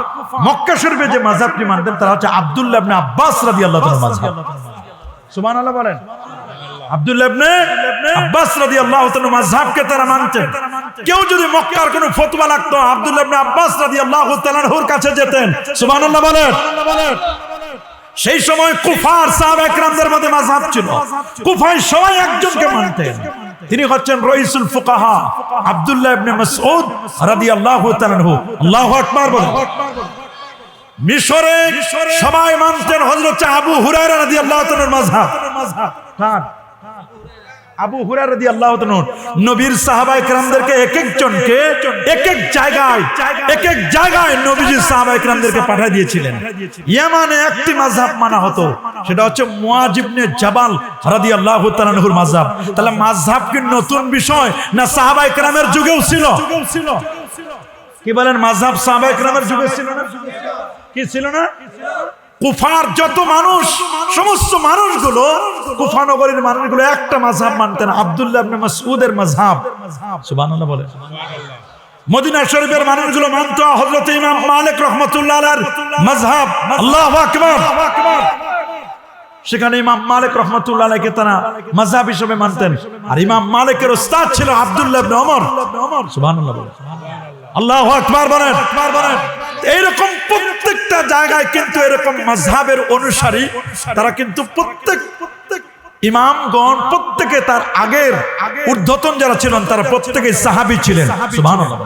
মক্কা শরীফে যে মাযহাবটি মানতেন তারা হচ্ছে আব্দুল্লাহ ইবনে আব্বাস রাদিয়াল্লাহু তাআলার মাযহাব। সুবহানাল্লাহ বলেন। আব্দুল্লাহ ইবনে আব্বাস রাদিয়াল্লাহু তাআলার মাযহাবকে তারা মানতেন। কেউ যদি মক্কার কোনো ফতোয়া লাগতো আব্দুল্লাহ ইবনে আব্বাস রাদিয়াল্লাহু তাআলা আনহুর কাছে যেতেন। সুবহানাল্লাহ বলেন। সেই সময় কুফার সাহাবা ইকরামদের মধ্যে মাযহাব ছিল, কুফায় সবাই একজনকে মানতেন, তিনি হচ্ছেন রাইসুল ফুকাহা আব্দুল্লাহ ইবনে মাসউদ রাদিয়াল্লাহু তাআলা আনহু। আল্লাহু আকবার বলেন। মিশরে সবাই মানতেন হযরত আবু হুরায়রা রাদিয়াল্লাহু তাআলার মাযহাব। কার? আবু হুরায়রা রাদিয়াল্লাহু তাআলা নবীর সাহাবায়ে কেরামদেরকে এক একজনকে এক এক জায়গায় নবীজি সাহাবায়ে কেরামদেরকে পাঠিয়ে দিয়েছিলেন। ইয়ামানে একটি মাযহাব মানা হতো, সেটা হচ্ছে মুআয ইবনে জাবাল রাদিয়াল্লাহু তাআলা আনহুর মাযহাব। তাহলে মাযহাব কি নতুন বিষয় না সাহাবায়ে কেরামের যুগেও ছিল? কি বলেন, মাযহাব সাহাবায়ে কেরামের যুগে ছিল না? কি ছিল না? কুফার যত মানুষ, সমস্ত মানুষগুলো, কুফা নগরীর মানুষগুলো একটা মাযহাব মানতেন, আব্দুল্লাহ ইবনে মাসউদের মাযহাব। সুবহানাল্লাহ বলেন। মদিনা শরীফের মানুষগুলো মানত হযরত ইমাম মালিক রাহমাতুল্লাহ আলাইহির মাযহাব। আল্লাহু আকবার। সেখানে ইমাম মালিক রাহমাতুল্লাহ আলাইহিকে তারা মাযহাব হিসেবে মানতেন। আর ইমাম মালিকের উস্তাদ ছিল আব্দুল্লাহ ইবনে ওমর। সুবহানাল্লাহ বলেন। আল্লাহু আকবার বলেন। এইরকম প্রত্যেকটা জায়গায় কিন্তু এরকম মাযহাবের অনুসারী তারা কিন্তু প্রত্যেক ইমামগণ প্রত্যেকে তার আগের ঊর্ধ্বতন যারা ছিলেন তারা প্রত্যেকেই সাহাবী ছিলেন। সুবহানাল্লাহ।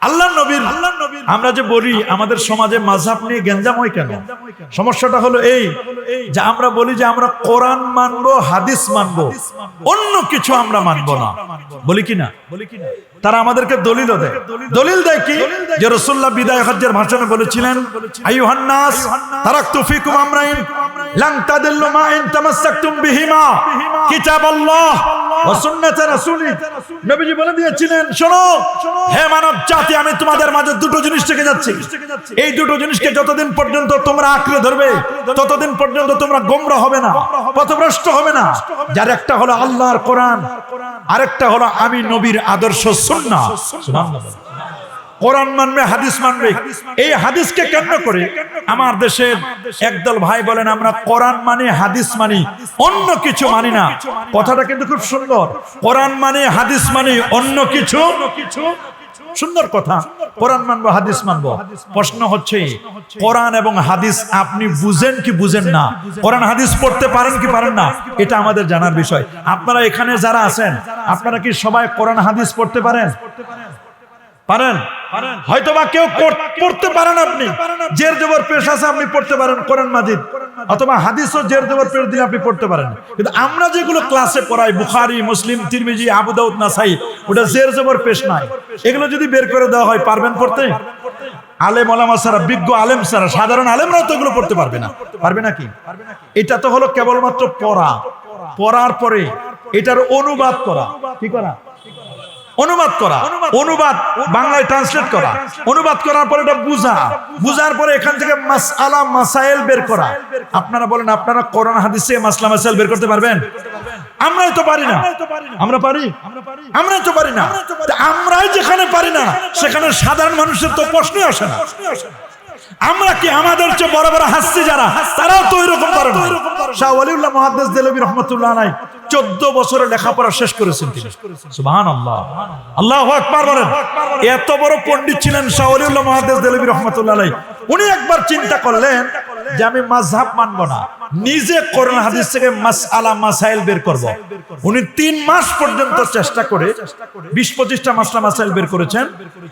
আল্লাহর নবীর আমরা যে বলি আমাদের সমাজে মাযহাব নিয়ে গ্যাঞ্জাম হয় কেন? সমস্যাটা হলো এই যে আমরা বলি যে আমরা কোরআন মানবো, হাদিস মানবো, অন্য কিছু আমরা মানবো না, বলি কি না? তারা আমাদেরকে দলিলও দেয়। দলিল দেয় কি? যে রাসূলুল্লাহ বিদায় হজ্জের ভাষণে বলেছিলেন, আইয়ুহান নাস তারাকতু ফিকুম আমরাইন লান তাদিল্লু মা ইন তামাসসাকতুম বিহিমা কিতাবাল্লাহ ওয়া সুন্নাত রাসূলি। নবীজি বলে দিয়েছিলেন, শোনো হে মানব জাতি, আমি তোমাদের মাঝে দুটো জিনিস রেখে যাচ্ছি। এই দুটো জিনিসকে যতদিন পর্যন্ত তোমরা আঁকড়ে ধরবে ততদিন পর্যন্ত তোমরা গোমরা হবে না, পথভ্রষ্ট হবে না। যার একটা হলো আল্লাহর কোরআন, আরেকটা হলো আমি নবীর আদর্শ সুন্নাহ। সুবহানাল্লাহ। কোরআন মানবে, হাদিস মানবে। এই হাদিসকে কেন্দ্র করে আমার দেশের একদল ভাই বলেন আমরা কোরআন মানি, হাদিস মানি, অন্য কিছু মানি না। কথাটা কিন্তু খুব সুন্দর, কোরআন মানি, হাদিস মানি, অন্য কিছু। সুন্দর কথা, কোরআন মানবো, হাদিস মানবো। প্রশ্ন হচ্ছে কোরআন এবং হাদিস আপনি বুঝেন কি বুঝেন না? কোরআন হাদিস পড়তে পারেন কি পারেন না? এটা আমাদের জানার বিষয়। আপনারা এখানে যারা আছেন আপনারা কি সবাই কোরআন হাদিস পড়তে পারেন? পারেন? হয়তোবা কেউ পড়তে পারেন, আপনি জের জবর পেশ আছে আপনি পড়তে পারেন কোরআন মাজিদ, অথবা হাদিসও জের জবর পেশ দিলে আপনি পড়তে পারেন। কিন্তু আমরা যেগুলো ক্লাসে পড়াই, বুখারী, মুসলিম, তিরমিজি, আবু দাউদ, নাসাই, ওটা জের জবর পেশ নাই। এগুলো যদি বের করে দেওয়া হয় পারবেন পড়তে? আলেম ওলামা ছাড়া, বিজ্ঞ আলেম ছাড়া সাধারণ আলেমরাও তো এগুলো পড়তে পারবে না। পারবে নাকি? এটা তো হলো কেবলমাত্র পড়া, পড়ার পরে এটার অনুবাদ করা। কি করা? অনুবাদ করা, অনুবাদ বাংলায় ট্রান্সলেট করা, অনুবাদ করার পরে এটা বুঝা, বুঝার পরে এখান থেকে মাসআলা মাসাইল বের করা। আপনারা বলেন আপনারা কোরআন হাদিসে মাসলা মাসাইল বের করতে পারবেন? আমরাই তো পারি না। আমরা পারি? আমরাই তো পারি না। আমরাই যেখানে পারি না সেখানে সাধারণ মানুষের তো প্রশ্নই আসে না। আমরা কি আমাদের চেয়ে বড় বড় হাসছি যারা, তারাও তো এরকম পারে না। শাহ ওয়ালিউল্লাহ মুহাদ্দিস দেলভী রাহমাতুল্লাহ আলাইহি 14 বছরের লেখাপড়া শেষ করেছেন তিনি। সুবহানাল্লাহ। আল্লাহু আকবার বলেন। এত বড় পণ্ডিত ছিলেন শাহ ওয়ালিউল্লাহ মুহাদ্দিস দেলভী রাহমাতুল্লাহ আলাইহি। উনি একবার চিন্তা করলেন যে আমি মাযহাব মানব না, নিজে কোরআন হাদিস থেকে মাসআলা মাসাইল বের করব। উনি 3 মাস পর্যন্ত চেষ্টা করে 20-25টা মাসলা মাসাইল বের করেছেন।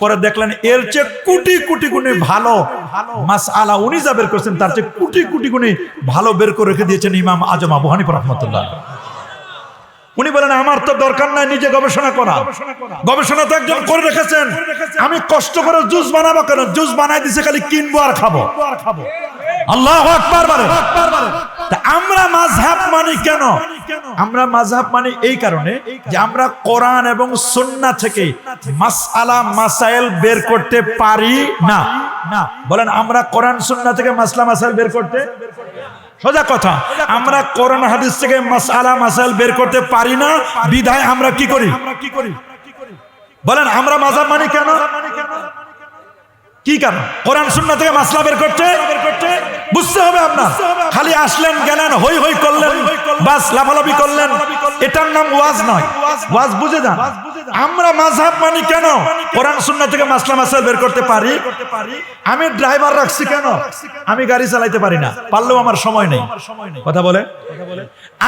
পরে দেখলেন এর চেয়ে কোটি কোটি গুণে ভালো মাসআলা উনি যা বের করেছেন তার চেয়ে কোটি কোটি গুণে ভালো বের করে রেখে দিয়েছেন ইমাম আজম আবু হানিফা রাহমাতুল্লাহ। উনি বলেন আমার তো দরকার নাই নিজে গবেষণা করা, গবেষণা তো একজন করে রেখেছেন, আমি কষ্ট করে জুস বানাবো কেন? জুস বানাই দিছে খালি কিনবো আর খাবো। আল্লাহু আকবার বলেন। আমরা মাযহাব মানি কেন? আমরা মাযহাব মানি এই কারণে যে আমরা কোরআন এবং সুন্নাহ থেকে মাসআলা মাসাইল বের করতে পারি না। বলেন আমরা কোরআন সুন্নাহ থেকে মাসলা মাসাইল বের করতে, সোজা কথা, আমরা কোরআন হাদিস থেকে মাসআলা মাসাইল বের করতে পারি না। বিধায় আমরা কি করি? বলেন আমরা মাযহাব মানি কেন? কি কারণ? কোরআন সুন্নাহ থেকে মাসলা বের করতে বুঝতে হবে আপনার। খালি আসলেন গেলেন হই হই করলেন বাস লাফালাফি করলেন, এটার নাম ওয়াজ নয়। ওয়াজ বুঝে যান, আমরা মাযহাব মানি কেন? কোরআন সুন্নাহ থেকে মাসলা মাসাইল বের করতে পারি। আমি ড্রাইভার রাখছি কেন? আমি গাড়ি চালাইতে পারি না, পারলেও আমার সময় নেই। কথা বলে।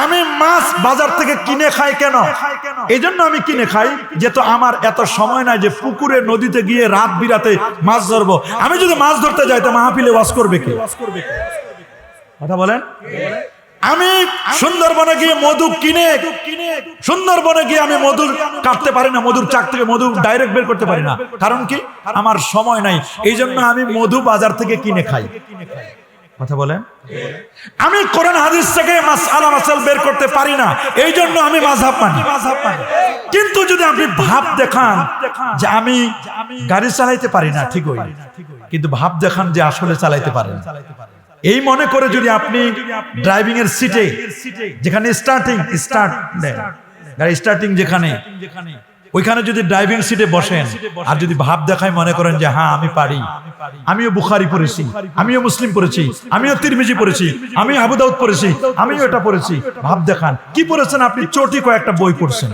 আমি মাছ বাজার থেকে কিনে খাই কেন? এই জন্য আমি কিনে খাই, যেহেতু আমার এত সময় নাই যে পুকুরে নদীতে গিয়ে রাত বিরাতে মাছ ধরবো। আমি যদি মাছ ধরতে যাই তো মাহফিলে ওয়াজ করবে কে? কথা বলেন। আমি সুন্দরবনে গিয়ে মধু কিনে, সুন্দরবনে গিয়ে আমি মধু কাটতে পারি না, মধুর চাক থেকে মধু ডাইরেক্ট বের করতে পারি না। কারণ কি? আমার সময় নাই। এই জন্য আমি মধু বাজার থেকে কিনে খাই। কথা বলেন। আমি কোরআন হাদিস থেকে মাসআলা মাসাইল বের করতে পারি না, এই জন্য আমি মাযহাব মানি। কিন্তু যদি আপনি ভাব দেখান যে আমি গাড়ি চালাইতে পারি না, ঠিক হই, কিন্তু ভাব দেখান যে আসলে চালাইতে পারেন, এই মনে করে যদি আপনি ড্রাইভিং এর সিটে যেখানে স্টার্ট দেন, গাড়ি স্টার্টিং যেখানে, ওইখানে যদি ড্রাইভিং সিটে বসেন আর যদি ভাব দেখায় মনে করেন যে হ্যাঁ আমি পারি, আমিও বুখারী পড়েছি, আমিও মুসলিম পড়েছি, আমিও তিরমিজি পড়েছি, আমি আবু দাউদ পড়েছি, আমিও এটা পড়েছি, ভাব দেখান। কি পড়েছেন আপনি? চটি কয়েকটা বই পড়ছেন,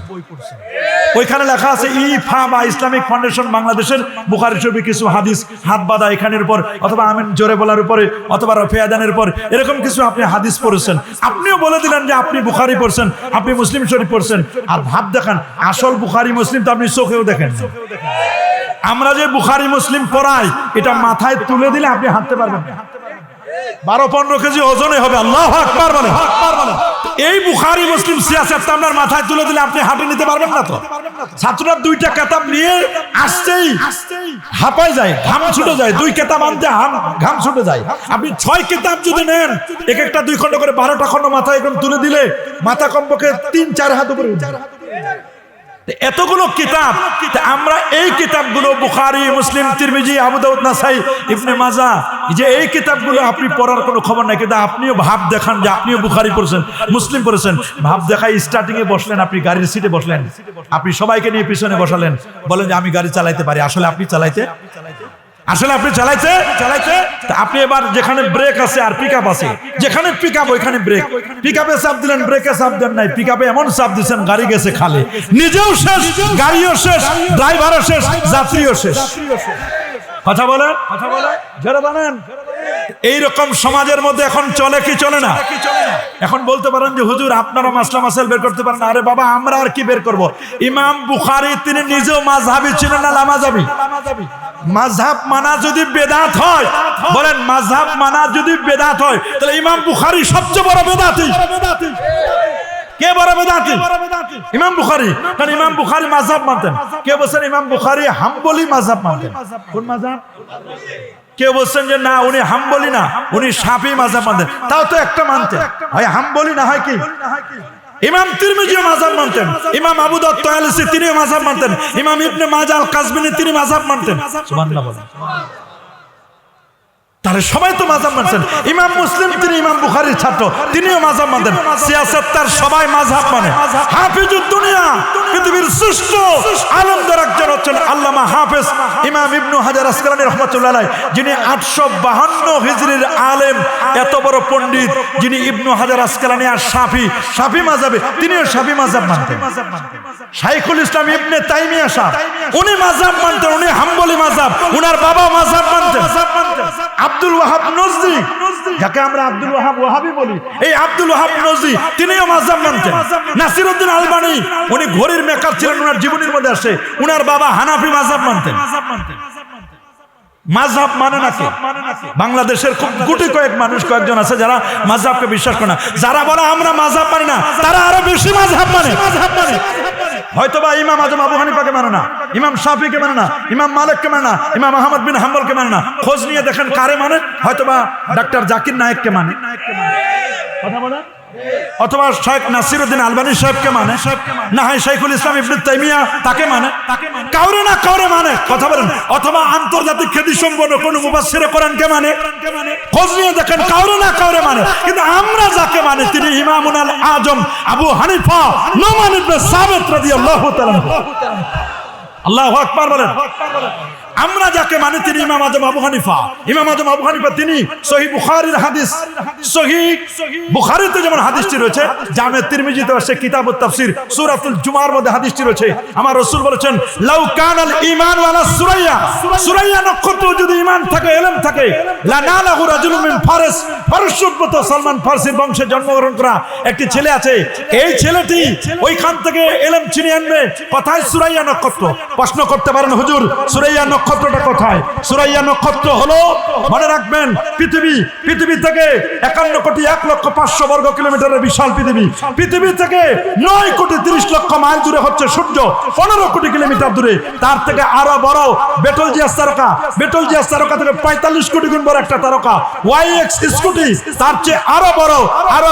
ওইখানে লেখা আছে ইফা বা ইসলামিক ফাউন্ডেশন বাংলাদেশের বুখারী শরীফে কিছু হাদিস হাত বাঁধা এখানের উপর, অথবা আমিন জোরে বলার উপরে, অথবা রফিয়াদানের উপর, এরকম কিছু আপনি হাদিস পড়েছেন। আপনিও বলে দিলেন যে আপনি বুখারী পড়ছেন, আপনি মুসলিম শরীফ পড়ছেন, আর ভাব দেখান আসল বুখারী মুসলিম তো আপনি চোখেও দেখেন। আমরা যে বুখারী মুসলিম পড়াই, এটা মাথায় তুলে দিলে আপনি হাঁটতে পারবেন না। 12-15 কেজি ওজনে হবে। আল্লাহু আকবার বলেন। এই বুখারী মুসলিম সিয়াসত আপনার মাথায় তুলে দিলে আপনি হাঁটে নিতে পারবেন না। তো ছাত্ররা 2টা কিতাব নিয়ে আসতেই হাঁপায় যায়, ঘাম ছুটে যায়, 2 কিতাব আনতে ঘাম ছুটে যায়। আপনি 6 কিতাব যদি নেন, এক একটা 2 খণ্ড করে 12টা খণ্ড মাথায় একদম তুলে দিলে মাথা কমপক্ষে 3-4 হাত উপরে উঠে যায়। এতগুলো কিতাব, আমরা এই কিতাবগুলো বুখারী, মুসলিম, তিরমিজি, আবু দাউদ, নাসাই, ইবনে মাজাহ, যে এই কিতাবগুলো আপনি পড়ার কোনো খবর নাই, কিন্তু আপনিও ভাব দেখান যে আপনিও বুখারী পড়ছেন, মুসলিম পড়েছেন। ভাব দেখাই স্টার্টিং এ বসলেন, আপনি গাড়ির সিটে বসলেন, আপনি সবাইকে নিয়ে পিছনে বসালেন, বলেন যে আমি গাড়ি চালাইতে পারি। আসলে আপনি চালাইতে আপনি এবার যেখানে ব্রেক আছে আর পিকআপ আছে, যেখানে পিকআপ ওইখানে ব্রেক, পিকআপে চাপ দিলেন, ব্রেকে চাপ দেন নাই, পিকআপে এমন চাপ দিচ্ছেন গাড়ি গেছে খালে, নিজেও শেষ, গাড়িও শেষ, ড্রাইভারও শেষ, যাত্রীও শেষ। কথা বলেন, যারা জানেন এইরকম সমাজের মধ্যে এখন চলে কি চলে না? এখন বলতে পারেন যে হুজুর আপনারা মাসলা মাসাইল বের করতে পারেন না। আরে বাবা, আমরা আর কি বের করব? ইমাম বুখারী তিনি নিজেও মাযহাবী ছিলেন না লামাযাবী? মাযহাব মানা যদি বেদাত হয়, বলেন মাযহাব মানা যদি বেদাত হয়, তাহলে ইমাম বুখারী সবচেয়ে বড় বেদাতি। কে বড় বেদাতি? ইমাম বুখারী। কারণ ইমাম বুখারী মাযহাব মানতেন। কে বলেন ইমাম বুখারী হাম্বলি মাযহাব মানতেন? কোন মাযহাব? কেউ বলছেন যে না উনি হাম্বলি না, উনি শাফি মাযহাব মানতেন। তাও তো একটা মানতেন, হয় হাম্বলি না হয় কি? ইমাম তিরমিজিও মাযহাব মানতেন, ইমাম আবু দাউদ তায়ালিসি তিনিও মাযহাব মানতেন, ইমাম ইবনে মাজাহ আল কাযবিনী তিনি মাযহাব মানতেন। সুবহানাল্লাহ বলেন। তাহলে সবাই তো মাযহাব মানছেন। ইমাম মুসলিম তিনি ইমাম বুখারীর ছাত্র, তিনিও মাযহাব মানতেন। সিয়াসত তার সবাই মাযহাব মানে। হাফিজুদ দুনিয়া, পৃথিবীর শ্রেষ্ঠ আলেমদের একজন হচ্ছেন আল্লামা হাফেজ ইমাম ইবনু হাজার আসকালানী রাহমাতুল্লাহ আলাইহি, যিনি 852 হিজরির আলেম, এত বড় পণ্ডিত, যিনি ইবনু হাজার আসকালানী আর শাফি মাযহাবে, তিনিও শাফি মাযহাব মানতেন। শাইখুল ইসলাম ইবনে তাইমিয়া সাহেব, উনি মাযহাব মানতেন, উনি হাম্বলি মাযহাব, উনার বাবা মাযহাব মানতেন। আব্দুল ওয়াহাব নজদি, যাকে আমরা আব্দুল ওয়াহাব ওয়াহাবি বলি, এই আব্দুল ওয়াহাব নজদি তিনিও মাযহাব মানতেন। নাসিরউদ্দিন আলবানী, উনি ঘড়ির মেকার ছিলেন, উনার জীবনীর মধ্যে আসে উনার বাবা হানাফি মাযহাব মানতেন। মাযহাব মানে না কি? বাংলাদেশের খুব গুটি কয়েক মানুষ, কয়েকজন আছে যারা মাযহাবকে বিশ্বাস করে না। যারা বলে আমরা মাযহাব মানি না, তারা আরো বেশি মাযহাব মানে। হয়তোবা ইমাম আজম আবু হানিফাকে মানে না, ইমাম শাফিকে মানে না, ইমাম মালিককে মানে না, ইমাম আহমদ বিন হাম্বলকে মানে না। খোঁজ নিয়ে দেখেন কারে মানে। হয়তোবা ডাক্তার জাকির নায়েককে মানে, কথা বলে, অথবা শেখ নাসিরউদ্দিন আলবানী সাহেবকে মানে, না হয় শাইখুল ইসলাম ইবনে তাইমিয়া তাকে মানে, কাউরে না কাউরে মানে। কথা বলেন। অথবা আন্তর্জাতিক খ্যাতি সম্পন্ন কোন মুফাসসিরে কোরআনকে মানে। খোঁজ নিয়ে দেখেন কাউরে না কাউরে মানে। কিন্তু আমরা যাকে মানে তিনি ইমামুল আজম আবু হানিফা নোমান ইবনে সাবিত রাদিয়াল্লাহু তাআলা। আল্লাহু আকবার বলেন। আমরা যাকে মানি তিনি ইমাম আজম আবু হানিফা। ইমাম আজম আবু হানিফা তিনি সহিহ বুখারীর হাদিস, সহিহ বুখারীতে যেমন হাদিসটি রয়েছে, জামে তিরমিজিতে আছে কিতাবুত তাফসীর সূরাতুল জুমার মধ্যে হাদিসটি রয়েছে। আমার রাসূল বলেছেন, লাউ কানাল ঈমান ওয়ালা সুরাইয়া, সুরাইয়া নক্ষত্র যদি ঈমান থাকে, ইলম থাকে, লা নালাহু রাজুলুম মিন ফারিস, ফারসুদ্ভূত সালমান ফারসির বংশে জন্মগ্রহণ করা একটি ছেলে আছে। এই ছেলেটি ওইখান থেকে ইলম ছিনিয়ে আনবে। কোথায় সুরাইয়া নক্ষত্র? প্রশ্ন করতে পারেন, হুজুর সুরাইয়া নক্ষত্রটা কোথায়? সুরাইয়া নক্ষত্র হলো, মনে রাখবেন, পৃথিবী থেকে 51,05,00,000 বর্গ কিলোমিটারের বিশাল পৃথিবী। পৃথিবী থেকে 9,30,00,000 মাইল দূরে হচ্ছে সূর্য, 15 কোটি কিলোমিটার দূরে। তার থেকে আরো বড় বেটলজিয়াস তারকা, বেটলজিয়াস তারকা থেকে 45 কোটি গুণ বড় একটা তারকা ওয়াইএক্স স্কুটি, তার চেয়ে আরো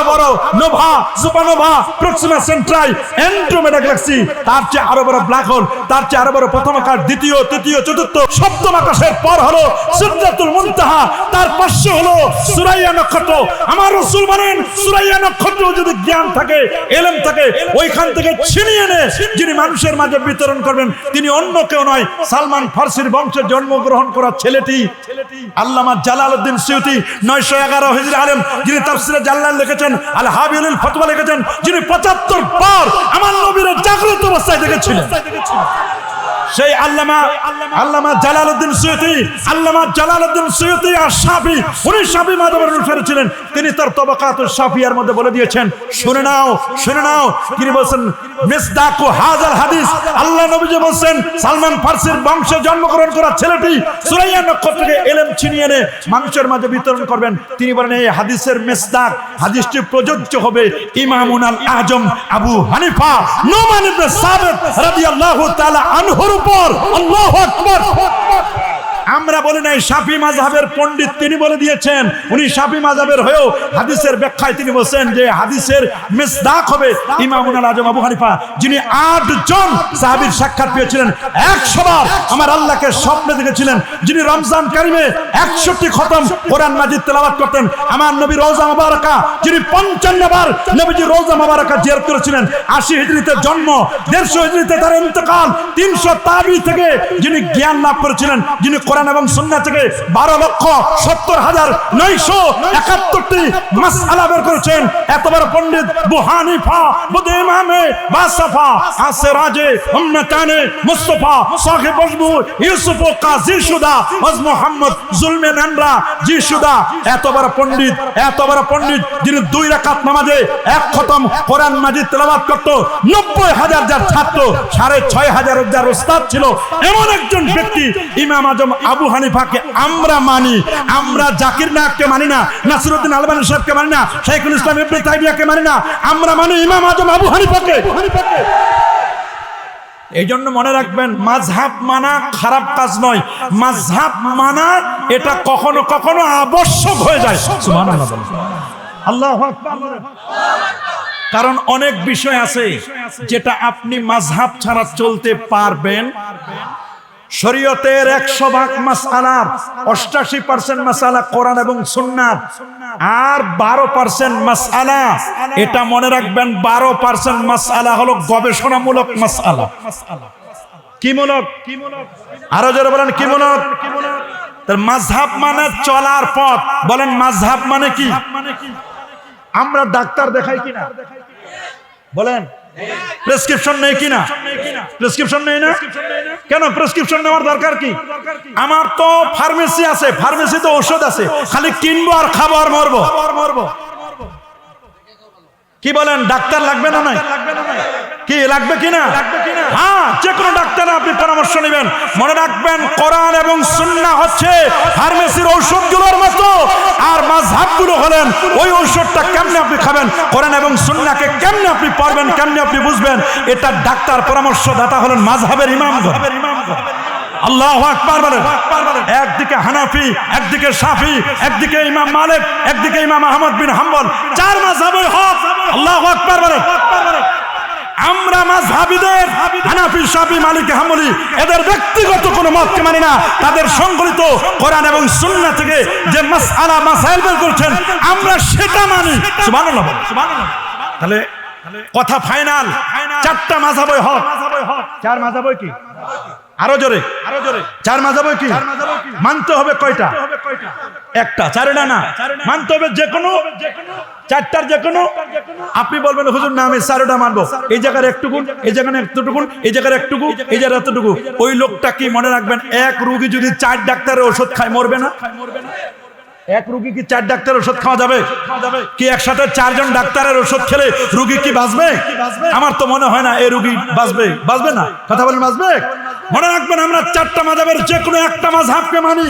বড় Nova, supernova, Proxima সেন্ট্রাই, Andromeda Galaxy, তার চেয়ে আরো বড় ব্ল্যাক হোল, তার চেয়ে আরো বড় প্রথম আকাশ, দ্বিতীয়, তৃতীয়, চতুর্থ, সপ্তম আকাশের পর হলো সিদরাতুল মুনতাহা, তার পাশে হলো সুরাইয়া নক্ষত্র। আমার রাসূল বলেন, সুরাইয়া নক্ষত্র যদি জ্ঞান থাকে, ইলম থাকে, ওইখান থেকে ছিনিয়ে এনে যিনি মানুষের মাঝে বিতরণ করবেন তিনি অন্য কেউ নয়, সালমান ফারসির বংশে জন্মগ্রহণ করা ছেলেটি আল্লামা জালালউদ্দিন সুয়ুতী 911 হিজরি আলেম, যিনি তাফসীরে জাল্লাল লিখেছেন, আল হাবিলুল ফতওয়া লিখেছেন, যিনি 75 বার আমার নবীর জাগ্রত অবস্থায় দেখেছিলেন। সেই আল্লামা জালালউদ্দিন সুয়ুতী আর শাফি, উনি শাফি মাযহাবের অনুসারী ছিলেন। তিনি তার তবাকাতুশ শাফিয়ার মধ্যে বলে দিয়েছেন, শুনে নাও। তিনি বলেন, মিসদাকু হাযাল হাদিস, আল্লাহ নবীজি বলেন সালমান ফারসির বংশে জন্মগ্রহণ করা ছেলেটি সুরাইয়া নক্ষত্র থেকে ইলম ছিনিয়ে এনে মানুষের মাঝে বিতরণ করবেন। তিনি বলেন, এই হাদিসের মিসদাক, হাদিসটি প্রযোজ্য হবে ইমামুল আজম আবু হানিফা নুমান ইবনে সাবিত রাদিয়াল্লাহু তাআলা আনহুর উপর। আল্লাহু আকবার। আমরা বলি নাই শাফি মাযহাবের পণ্ডিত তিনি বলে দিয়েছেন, উনি শাফি মাযহাবের হয়েও হাদিসের ব্যাখ্যায় তিনি বলেন যে হাদিসের মিসদাক হবে ইমামুল আজম আবু হানিফা, যিনি 8 জন সাহাবীর সাক্ষাৎ পেয়েছিলেন, 100 বার আমার আল্লাহকে স্বপ্নে দেখেছিলেন, যিনি রমজান কারিমে 61 খতম কোরআন মাজিদ তেলাওয়াত করতেন, আমার নবী রওজা মুবারাকা, যিনি 55 বার নবীজি রওজা মুবারাকা জিয়ারত করেছিলেন, 80 হিজরিতে জন্ম, 150 হিজরিতে তার ইন্তেকাল, 300 তাবি থেকে যিনি জ্ঞান লাভ করেছিলেন, যিনি কোরআন এবং সুন্নাহ থেকে 12,70,971টি মাসআলা বের করেছেন। এত বড় পণ্ডিত আবু হানিফা, বুদে ইমামে বাসাফা, আসরাজে উম্মতানে মুস্তাফা, সাহেব মজমুর, ইউসুফ কাজী সুদা, ওয়াজ মুহাম্মদ জুলমে নানরা জি সুদা। এত বড় পণ্ডিত যিনি 2 রাকাত নামাজে 1 খতম কোরআন মাজিদ তেলাওয়াত করত, 90,000 যার ছাত্র, 6,500 যার উস্তাদ ছিল, এমন একজন ব্যক্তি ইমাম আজম আবু হানিফাকে আমরা মানি। আমরা জাকির নায়ককে মানি না, নাসিরউদ্দিন আলবানী সাহেবকে মানি না, শাইখুল ইসলাম ইবনে তাইমিয়াকে মানি না, আমরা মানি ইমাম আজম আবু হানিফাকে। এই জন্য মনে রাখবেন, মাযহাব মানা খারাপ কাজ নয়, মাযহাব মানা এটা কখনো কখনো আবশ্যক হয়ে যায়। সুবহানাল্লাহ, আল্লাহু আকবার। কারণ অনেক বিষয় আছে যেটা আপনি মাযহাব ছাড়া চলতে পারবেন। শরীয়তের 100% মাসআলার 88% মাসআলা কোরআন এবং সুন্নাত, আর 12% মাসআলা, এটা মনে রাখবেন 12% মাসআলা হলো গবেষণামূলক মাসআলা। কি মূলক? আরো জোরে বলেন, কি মূলক? তার মাযহাব মানে চলার পথ। বলেন মাযহাব মানে কি? আমরা ডাক্তার দেখাই কিনা? বলেন প্রেসক্রিপশন নেই কিনা? প্রেসক্রিপশন নেই না কেন? প্রেসক্রিপশন নেওয়ার দরকার কি? আমার তো ফার্মেসি আছে, ফার্মেসিতে ওষুধ আছে, খালি কিনবো আর খাবো আর মরবো। কি বলেন, ডাক্তার লাগবে না? নাই কি লাগবে কিনা? হ্যাঁ, যে কোনো ডাক্তার আপনি পরামর্শ নেবেন। মনে রাখবেন, কোরআন এবং সুন্নাহ হচ্ছে ফার্মেসির ঔষধগুলোর মতো, আর মাযহাবগুলো হলেন ওই ঔষধটা কেমনে আপনি খাবেন, কোরআন এবং সুন্নাহকে কেমনে আপনি পড়বেন, কেমনে আপনি বুঝবেন, এটা ডাক্তার পরামর্শদাতা হলেন মাযহাবের ইমামগণ। আল্লাহু আকবার বলেন। একদিকে হানাফি, একদিকে শাফি, একদিকে ইমাম মালিক, একদিকে ইমাম আহমদ বিন হাম্বল, 4 মাযহাবের হক। আল্লাহু আকবার বলেন। আমরা মাযহাবিদের হানাফি, শাফি, মালিকি, হাম্বলি এদের ব্যক্তিগত কোনো মতকে মানি না, তাদের সংকলিত কোরআন এবং সুন্নাহ থেকে যে মাসআলা মাসাইল বের করেছেন আমরা সেটা মানি। সুবহানাল্লাহ। তাহলে কথা ফাইনাল, 4টা মাযহাবই হক। 4 মাযহাবই কি? আরো জোরে, চার মাযহাবে কি মানতে হবে? কয়টা? একটা। চারটা না, মানতে হবে যে কোনো চারটার যে কোনো। আপনি বলবেন হুজুর না আমি চারটা মানবো, এই জায়গার একটুকু, এই জায়গার একটুকু, এই জায়গার একটুকু, এই জায়গার এতটুকু। ওই লোকটা কি মনে রাখবেন, এক রোগী যদি 4 ডাক্তারের ওষুধ খায় মরবে না? এক রোগী কি 4 ডাক্তারের ওষুধ খাওয়া যাবে? কি একসাথে 4 জন ডাক্তারের ওষুধ খেলে রোগী কি বাঁচবে? আমার তো মনে হয় না এই রোগী বাঁচবে। বাঁচবে না? কথা বলেন, বাঁচবে? মনে রাখবেন, আমরা 4টা মাযহাবের যে কোনো একটা মাযহাবকে মানি।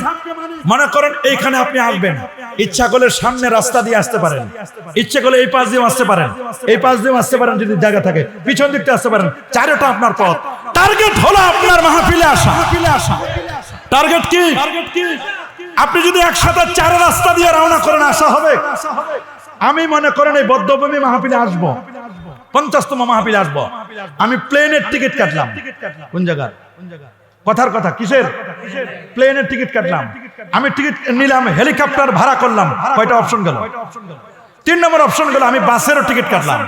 মনে করেন এইখানে আপনি আসবেন, ইচ্ছা করলে সামনে রাস্তা দিয়ে আসতে পারেন, ইচ্ছা করলে এই পাশ দিয়ে আসতে পারেন, এই পাশ দিয়ে আসতে পারেন যদি জায়গা থাকে, পিছন দিক থেকে আসতে পারেন। চারটা আপনার পথ। টার্গেট হলো আপনার মাহফিলে আসা। টার্গেট কি? আপনি যদি একসাথে 4 রাস্তা দিয়ে রওনা করেন আসা হবে? আমি মনে করেন এই বদ্ধভূমি মাহফিলে আসবো, 50তম মাহফিলে আসবো, আমি প্লেনের টিকিট কাটলাম। কোন জায়গায়? কথার কথা, কিসের? প্লেনের টিকিট কাটলাম। আমি টিকিট নিলাম, হেলিকপ্টার ভাড়া করলাম। কয়টা অপশন গেল? 3 নম্বর অপশন গেল আমি বাসেরও টিকিট কাটলাম,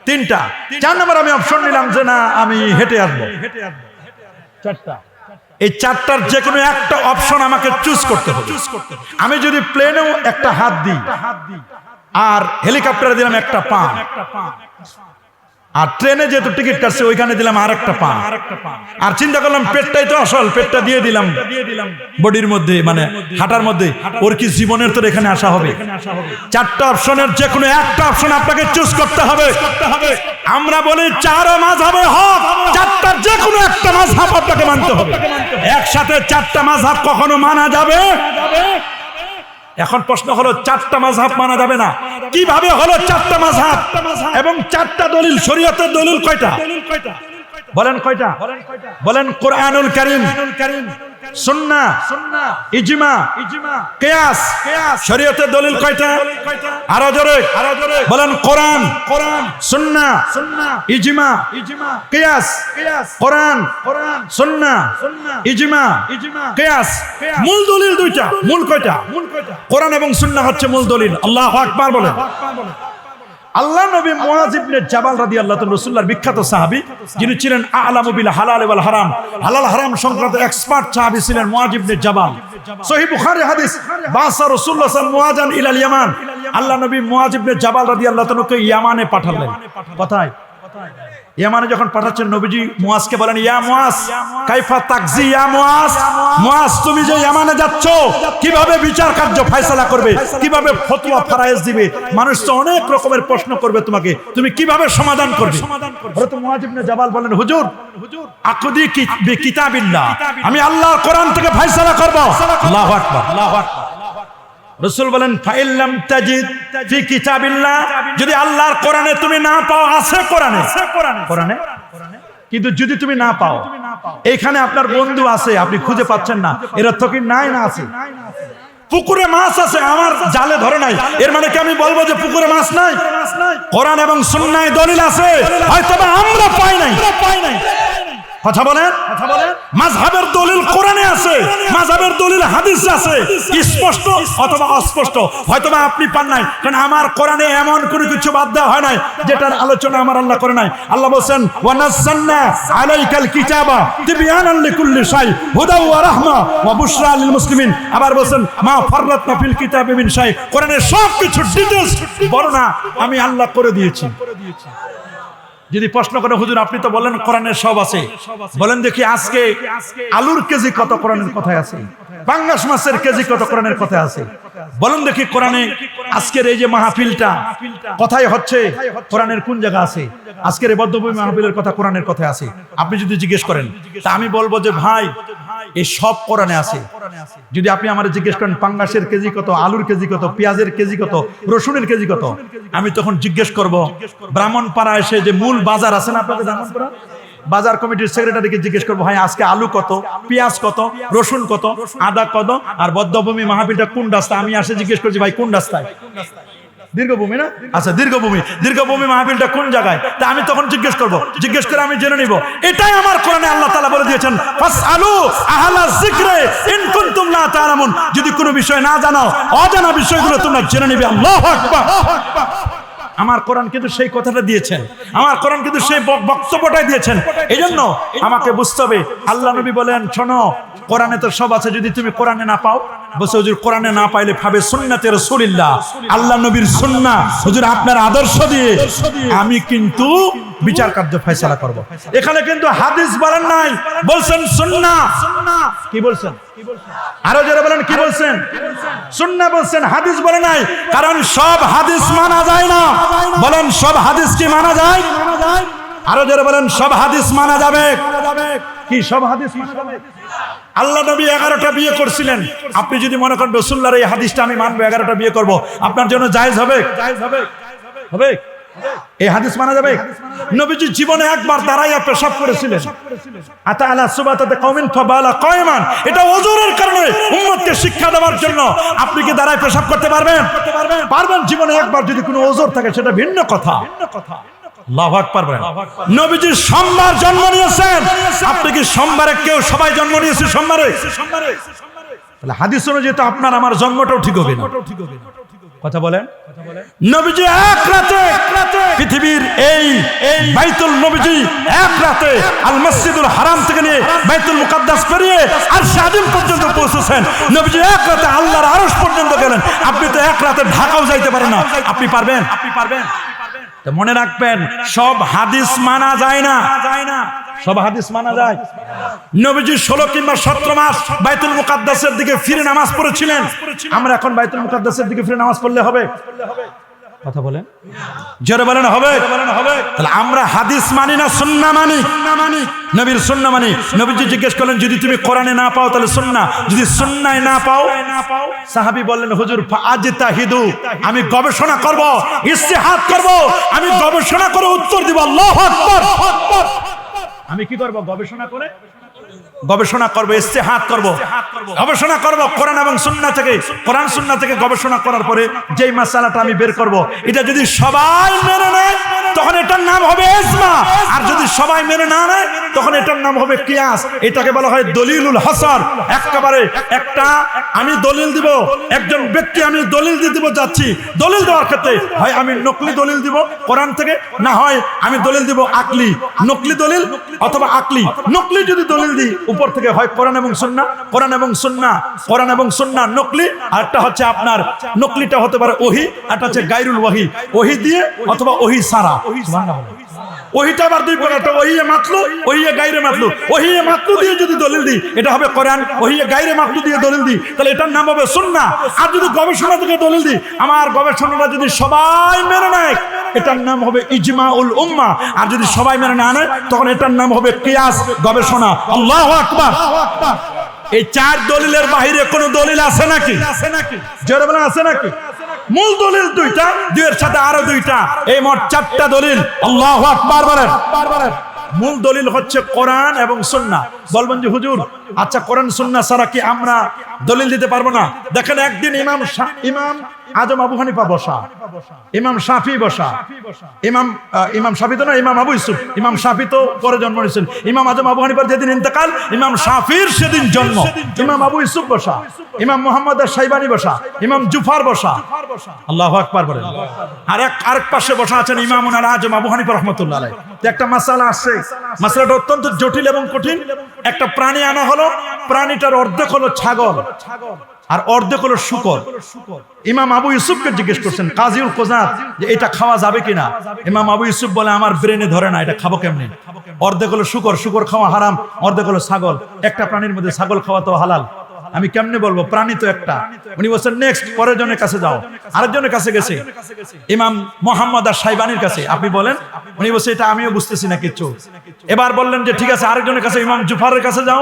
3টা। 4 নম্বর আমি অপশন নিলাম যে না আমি হেঁটে আসবো, 4টা। এই 4টার যে কোনো একটা অপশন আমাকে চুজ করতে হবে। আমি যদি প্লেনেও একটা হাত দিই আর হেলিকপ্টারে দিলাম একটা পা, আর ট্রেনে যেহেতু টিকিট কাটছে ওইখানে দিলাম আর একটা পা, আর চিন্তা করলাম পেটটাই তো আসল, পেটটা দিয়ে দিলাম বডির মধ্যে, মানে হাঁটার মধ্যে, ওর কি জীবনের তো এখানে আসা হবে? 4টা অপশনের যে কোনো একটা অপশন আপনাকে চুজ করতে হবে। আমরা বলি 4 মাযহাবে হক, 4টার যে কোনো একটা মাযহাব আপনাকে মানতে হবে। একসাথে 4টা মাযহাব কখনো মানা যাবে? এখন প্রশ্ন হলো 4টা মাযহাব মানা যাবে না, কিভাবে হলো 4টা মাযহাব? এবং 4টা দলিল, শরীয়তের দলিল কয়টা? বলেন কয়টা? বলেন কোরআনুল কারীম, সুন্নাহ, ইজমা, কিয়াস। শরীয়তের দলিল কয়টা? আরো জোরে বলেন। কোরআন, সুন্নাহ, ইজমা, কিয়াস। কোরআন, সুন্নাহ, ইজমা, কিয়াস। মূল দলিল 2টা। মূল কয়টা? কোরআন এবং সুন্নাহ হচ্ছে মূল দলিল। আল্লাহু আকবার বলেন। আল্লাহ নবী মুআয ইবনে জাবাল রাদিয়াল্লাহু তাআলা রাসূলুল্লাহর বিখ্যাত সাহাবী, যিনি ছিলেন আ'লামু বিল হালাল ওয়াল হারাম, হালাল হারাম সংক্রান্ত এক্সপার্ট সাহাবী ছিলেন মুআয ইবনে জাবাল। সহিহ বুখারী হাদিস, বাসা রাসূলুল্লাহ সাল্লাল্লাহু আলাইহি ওয়াসাল্লাম মুআযান ইলাল ইয়ামান। আল্লাহ নবী মুআয ইবনে জাবাল রাদিয়াল্লাহু তাআলাকে ইয়ামানে পাঠালেন। কোথায়? ইয়ামানে যখন পাঠাচ্ছেন নবীজি মুআজকে বলেন, ইয়া মুআজ কাইফা তাকজি ইয়া মুআজ। মুআজ তুমি যে ইয়ামানে যাচ্ছ, কিভাবে বিচার কার্য ফয়সালা করবে, কিভাবে ফতোয়া ফারায়েজ দিবে? মানুষ তো অনেক রকমের প্রশ্ন করবে তোমাকে, তুমি কিভাবে সমাধান করবে? হযরত মুআয ইবনে জাবাল বলেন, হুজুর আকুদি কিতাবিল্লাহ, আমি আল্লাহর কোরআন থেকে ফয়সালা করব। আল্লাহু আকবার, আল্লাহু আকবার। রাসূল বলেন, ফাইল্লাম তাজিদ ফি কিতাবিল্লাহ, যদি আল্লাহর কোরআনে তুমি না পাও, আছে কোরআনে, কিন্তু যদি তুমি না পাও, এখানে আপনার বন্ধু আছে আপনি খুঁজে পাচ্ছেন না, এর অর্থ কি নাই না আছে? পুকুরে মাছ আছে, আমার জালে ধরে নাই, এর মানে কি আমি বলবো যে পুকুরে মাছ নাই? কোরআন এবং সুন্নাহ দলিল আছে, হয়তো আমরা পাই নাই। কথা বলেন। মাযহাবের দলিল কোরআনে আছে, মাযহাবের দলিল হাদিসে আছে, স্পষ্ট অথবা অস্পষ্ট। হয়তোবা আপনি পান নাই, কারণ আমার কোরআনে এমন কোনো কিছু বাদ দেওয়া হয় নাই যেটার আলোচনা আমার আল্লাহ করে নাই। আল্লাহ বলেন, ওয়া নাযালনা আলাইকাল কিতাবা তিবয়ানান লিকুল্লি শাই হুদাও ওয়া রাহমা ওয়া বুশরা লিল মুসলিমিন। আবার বলেন, মা ফাররাতনা ফিল কিতাবি মিন শাই, কোরআনের সব কিছু ডিটেইলস বর্ণনা আমি আল্লাহ করে দিয়েছি। যদি প্রশ্ন করে, হুজুর আপনি তো বলেন কোরআনের সব আছে, বলেন দেখি আজকে আলুর কেজি কত কোরআনের কথায় আছে? পাঙ্গাস মাছের কেজি কত কোরআনের কথায় আছে? বলেন দেখি কোরআনে আজকের এই যে মাহফিলটা কথায় হচ্ছে, কোরআনের কোন জায়গা আছে? আজকের এই বদ্ধভূমি মাহফিলের কথা কোরআনের কথায় আছে? আপনি যদি জিজ্ঞেস করেন, তা আমি বলবো যে ভাই এই সব কোরআনে আছে। যদি আপনি আমার জিজ্ঞেস করেন পাঙ্গাসের কেজি কত, আলুর কেজি কত, পেঁয়াজের কেজি কত, রসুনের কেজি কত, আমি তখন জিজ্ঞেস করব ব্রাহ্মণপাড়া এসে যে মূল বাজার আছে না আপনাদের ব্রাহ্মণপাড়া, বাজার কমিটির সেক্রেটারিকে জিজ্ঞেস করবো, ভাই আজকে আলু কত, পেঁয়াজ কত, রসুন কত, আদা কত, আর বদ্ধভূমি মাহফিলটা কোন রাস্তা? আমি আসে জিজ্ঞেস করছি, ভাই কোন রাস্তায়? দীর্ঘভূমি না? আচ্ছা দীর্ঘভূমি মাহফিলটা কোন জায়গায়? তা আমি তখন জিজ্ঞেস করে আমি জেনে নিব। এটাই আমার কোরআনে আল্লাহ তাআলা বলে দিয়েছেন, ফাসআলু আহলা যিকরি ইন কুনতুম লা তা'লামুন, যদি কোনো বিষয় না জানো, অজানা বিষয়গুলো তোমরা জেনে নিবে। আল্লাহু আকবার। আমার কোরআন কিন্তু সেই কথাটা দিয়েছেন, আমার কোরআন কিন্তু সেই বক্তব্যটাই দিয়েছেন। এই জন্য আমাকে বুঝতে হবে। আল্লাহ নবী বলেন, শোনো, কোরআনে তো সব আছে, যদি তুমি কোরআনে না পাও, বলছে হুজুর কোরআনে না পাইলে ভাবে সুন্নাতে রাসূলুল্লাহ, আল্লাহ নবীর সুন্নাহ, হুজুর আপনার আদর্শ দিয়ে আমি কিন্তু বিচার কার্য ফয়সালা করব। এখানে কিন্তু হাদিস বলেন নাই, বলছেন সুন্নাহ। কি বলছেন? আরো যারা বলেন কি বলছেন? সুন্নাহ বলছেন, হাদিস বলে নাই। কারণ সব হাদিস মানা যায় না। বলেন সব হাদিস কি মানা যায়? আরো যারা বলেন সব হাদিস মানা যাবে? কি সব হাদিস মানা যাবে? আল্লাহ নবী 11টা বিয়ে করছিলেন। আপনি যদি মনে করেন রাসূলুল্লাহর এই হাদিসটা আমি মানবো, 11টা বিয়ে করব, আপনার জন্য জায়েজ হবে? হবে? এই হাদিস মানা যাবে? নবীজি জীবনে একবার দাঁড়াইয়া পেশাব করেছিলেন। আতা আলা সুবাতাতে কওমিন ফাবালা কায়মান। এটা ওযরের কারণে উম্মতকে শিক্ষা দেওয়ার জন্য। আপনি কি দাঁড়ায় পেশাব করতে পারবেন? পারবেন। জীবনে একবার যদি কোনো ওযর থাকে সেটা ভিন্ন কথা। আল্লাহু আকবার বলেন। নবীজি সোমবার জন্ম নিয়েছেন। আপনি কি সোমবারে কেউ সবাই জন্ম নিয়েছে সোমবারে? তাহলে হাদিস অনুযায়ী তো আপনার আমার জন্মটাও ঠিক হবে না। কথা বলেন। নবীজি এক রাতে পৃথিবীর এই বাইতুল নবীজি এক রাতে আল মসজিদুল হারাম থেকে নিয়ে বাইতুল মুকাদ্দাস পেরিয়ে আরশ আজিম পর্যন্ত পৌঁছেছেন। নবীজি এক রাতে আল্লাহর আরশ পর্যন্ত গেলেন। আপনি তো এক রাতে ঢাকাও যাইতে পারেন না। আপনি পারবেন? তো মনে রাখবেন, সব হাদিস মানা যায় না। সব হাদিস মানা যায়। নবীজি 16 কিংবা 17 মাস বাইতুল মুকাদ্দাসের দিকে ফিরে নামাজ পড়েছিলেন। আমরা এখন বাইতুল মুকাদ্দাসের দিকে ফিরে নামাজ পড়লে হবে? কথা বলেন, জোরে বলেন হবে? তাহলে আমরা হাদিস মানি না সুন্নাহ মানি? নবীর সুন্নাহ মানি। নবীজি জিজ্ঞেস করলেন, যদি তুমি কোরআনে না পাও তাহলে সুন্নাহ, যদি সুন্নায় না পাও? সাহাবী বললেন, হুজুর ফাআজতাহিদু, আমি গবেষণা করব, ইজতিহাদ করব, আমি গবেষণা করে উত্তর দিব। আল্লাহু আকবার। আমি কি করব? গবেষণা করব, ইজতিহাদ করব, গবেষণা করব কোরআন এবং সুন্নাহ থেকে। কোরআন সুন্নাহ থেকে গবেষণা করার পরে যেই মাসালাটা আমি বের করব, এটা যদি সবাই মেনে নেয় তখন এটার নাম হবে ইজমা। আর যদি সবাই মেনে না নেয় তখন এটার নাম হবে কিয়াস। এটাকে বলা হয় দলিলুল হাসান। একেবারে একটা আমি দলিল দিব, একজন ব্যক্তি আমি দলিল দিয়ে দিব যাচ্ছি, দলিল দেওয়ার ক্ষেত্রে হয় আমি নকলি দলিল দিব কোরআন থেকে, না হয় আমি দলিল দিব আকলি। নকলি দলিল অথবা আকলি। নকলি যদি দলিল দিই উপর থেকে, হয় কোরআন এবং সুন্নাহ, নকলি। আর একটা হচ্ছে আপনার নকলিটা হতে পারে ওহী, একটা হচ্ছে গায়রুল ওহী, ওহী দিয়ে অথবা ওহী ছাড়া। ওহীটা আবার দুই প্রকার, একটা ওহী মাতলু, ওহী গায়রে মাতলু। ওহী মাতলু দিয়ে যদি দলিল দিই এটা হবে কোরআন, ওহী গায়রে মাতলু দিয়ে দলিল দিই তাহলে এটার নাম হবে সুন্নাহ। আর যদি গবেষণা থেকে দলিল দিই, আমার গবেষণাটা যদি সবাই মেনে নেয় এটার নাম হবে ইজমাউল উম্মাহ। আর যদি সবাই মেনে না নেয় তখন এটার নাম হবে কিয়াস, গবেষণা। আল্লাহু আকবার। এই চার দলিলের বাইরে কোনো দলিল আছে নাকি? জোরে বলেন, আছে নাকি? মূল দলিল দুইটা, দুইয়ের সাথে আরো দুইটা, এই মোট 4টা দলিল। আল্লাহু আকবার বলেন। মূল দলিল হচ্ছে কোরআন এবং সুন্নাহ। বলবেন যে হুজুর, আচ্ছা কোরআন সুন্নাহ ছাড়া কি আমরা দলিল দিতে পারবো না? দেখেন, একদিন ইমাম আজম আবু হানিফা বসা, ইমাম শাফি বসা, ইমাম শাফি তো না, ইমাম আবু ইউসুফ। ইমাম শাফি তো পরে জন্ম নিয়েছেন। ইমাম আজম আবু হানিফার যেদিন ইন্তেকাল, ইমাম শাফির সেদিন জন্ম। ইমাম আবু ইউসুফ বসা, ইমাম মুহাম্মদ আশ-শাইবানি বসা, ইমাম জুফার বসা। আল্লাহু আকবার বলেন। আরেক পাশে বসা আছেন ইমামুল আজম আবু হানিফা রাহমাতুল্লাহ আলাইহি। একটা মাসালা আসছে, মাসালাটা অত্যন্ত জটিল এবং কঠিন। একটা প্রাণী আনা হলো, প্রাণীটার অর্ধেক হলো ছাগল আর অর্ধেক হলো শূকর। ইমাম আবু ইউসুফকে জিজ্ঞেস করছেন কাজীউল কোজাত যে এটা খাওয়া যাবে কিনা। ইমাম আবু ইউসুফ বলে, আমার ব্রেনে ধরে না, এটা খাবো কেমনে? অর্ধেক হলো শূকর খাওয়া হারাম, অর্ধেক হলো ছাগল। একটা প্রাণীর মধ্যে ছাগল খাওয়া তো হালাল, আমি কেমনে বলবো? প্রাণী তো একটা। উনি বলছেন নেক্সট, পরের জনের কাছে যাও। আরেকজনের কাছে গেছে, ইমাম মুহাম্মদ আশ-শাইবানির কাছে। আপনি বলেন। উনি বলছে এটা আমিও বুঝতেছি না কিছু। এবার বললেন যে ঠিক আছে আরেকজনের কাছে, ইমাম জুফারের কাছে যাও।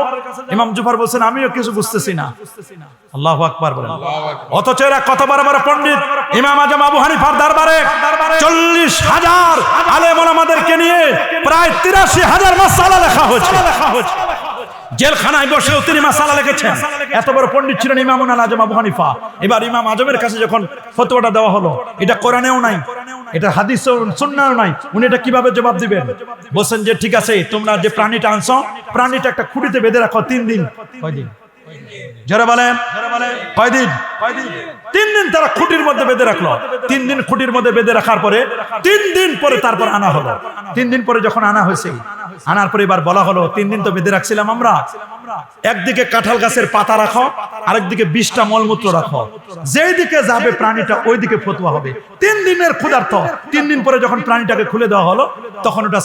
ইমাম জুফার বলছেন আমিও কিছু বুঝতেছি না। আল্লাহু আকবার বলেন। অথচ এরা কত বড় বড় পণ্ডিত। ইমাম আজম আবু হানিফার দরবারে 40,000 আলেম ওলামাদেরকে নিয়ে প্রায় 83,000 মাসআলা লেখা হয়েছে। জেলখানায় বসেও তিনি মাসালা লিখেছেন। এত বড় পণ্ডিত ছিলেন ইমাম আজম আবু হানিফা। এবার ইমাম আজমের কাছে যখন ফতোয়াটা দেওয়া হলো, এটা কোরআনেও নাই, এটা হাদিসেও সুন্নাহও নাই, উনি এটা কিভাবে জবাব দিবেন? বলছেন যে ঠিক আছে, তোমরা যে প্রাণীটা আনছো, প্রাণীটা একটা খুঁটিতে বেঁধে রাখো 3 দিন। কয়দিন? যারা বলেন কয়দিন 3 দিন তারা খুঁটির মধ্যে বেঁধে রাখলো। 3 দিন খুঁটির মধ্যে বেঁধে রাখার পরে 3 দিন পরে তারপর আনা হলো। 3 দিন পরে যখন আনা হয়েছে, আনার পরে এবার বলা হলো 3 দিন তো বেঁধে রাখছিলাম আমরা, একদিকে কাঁঠাল গাছের পাতা রাখো, আরেকদিকে 20টা মলমূত্র রাখো, যেই দিকে যাবে প্রাণীটা ওই দিকে ফতোয়া হবে। 3 দিনের ক্ষুধার্ত। 3 দিন পরে যখন প্রাণীটাকে খুলে দেওয়া হলো, তখন ওটা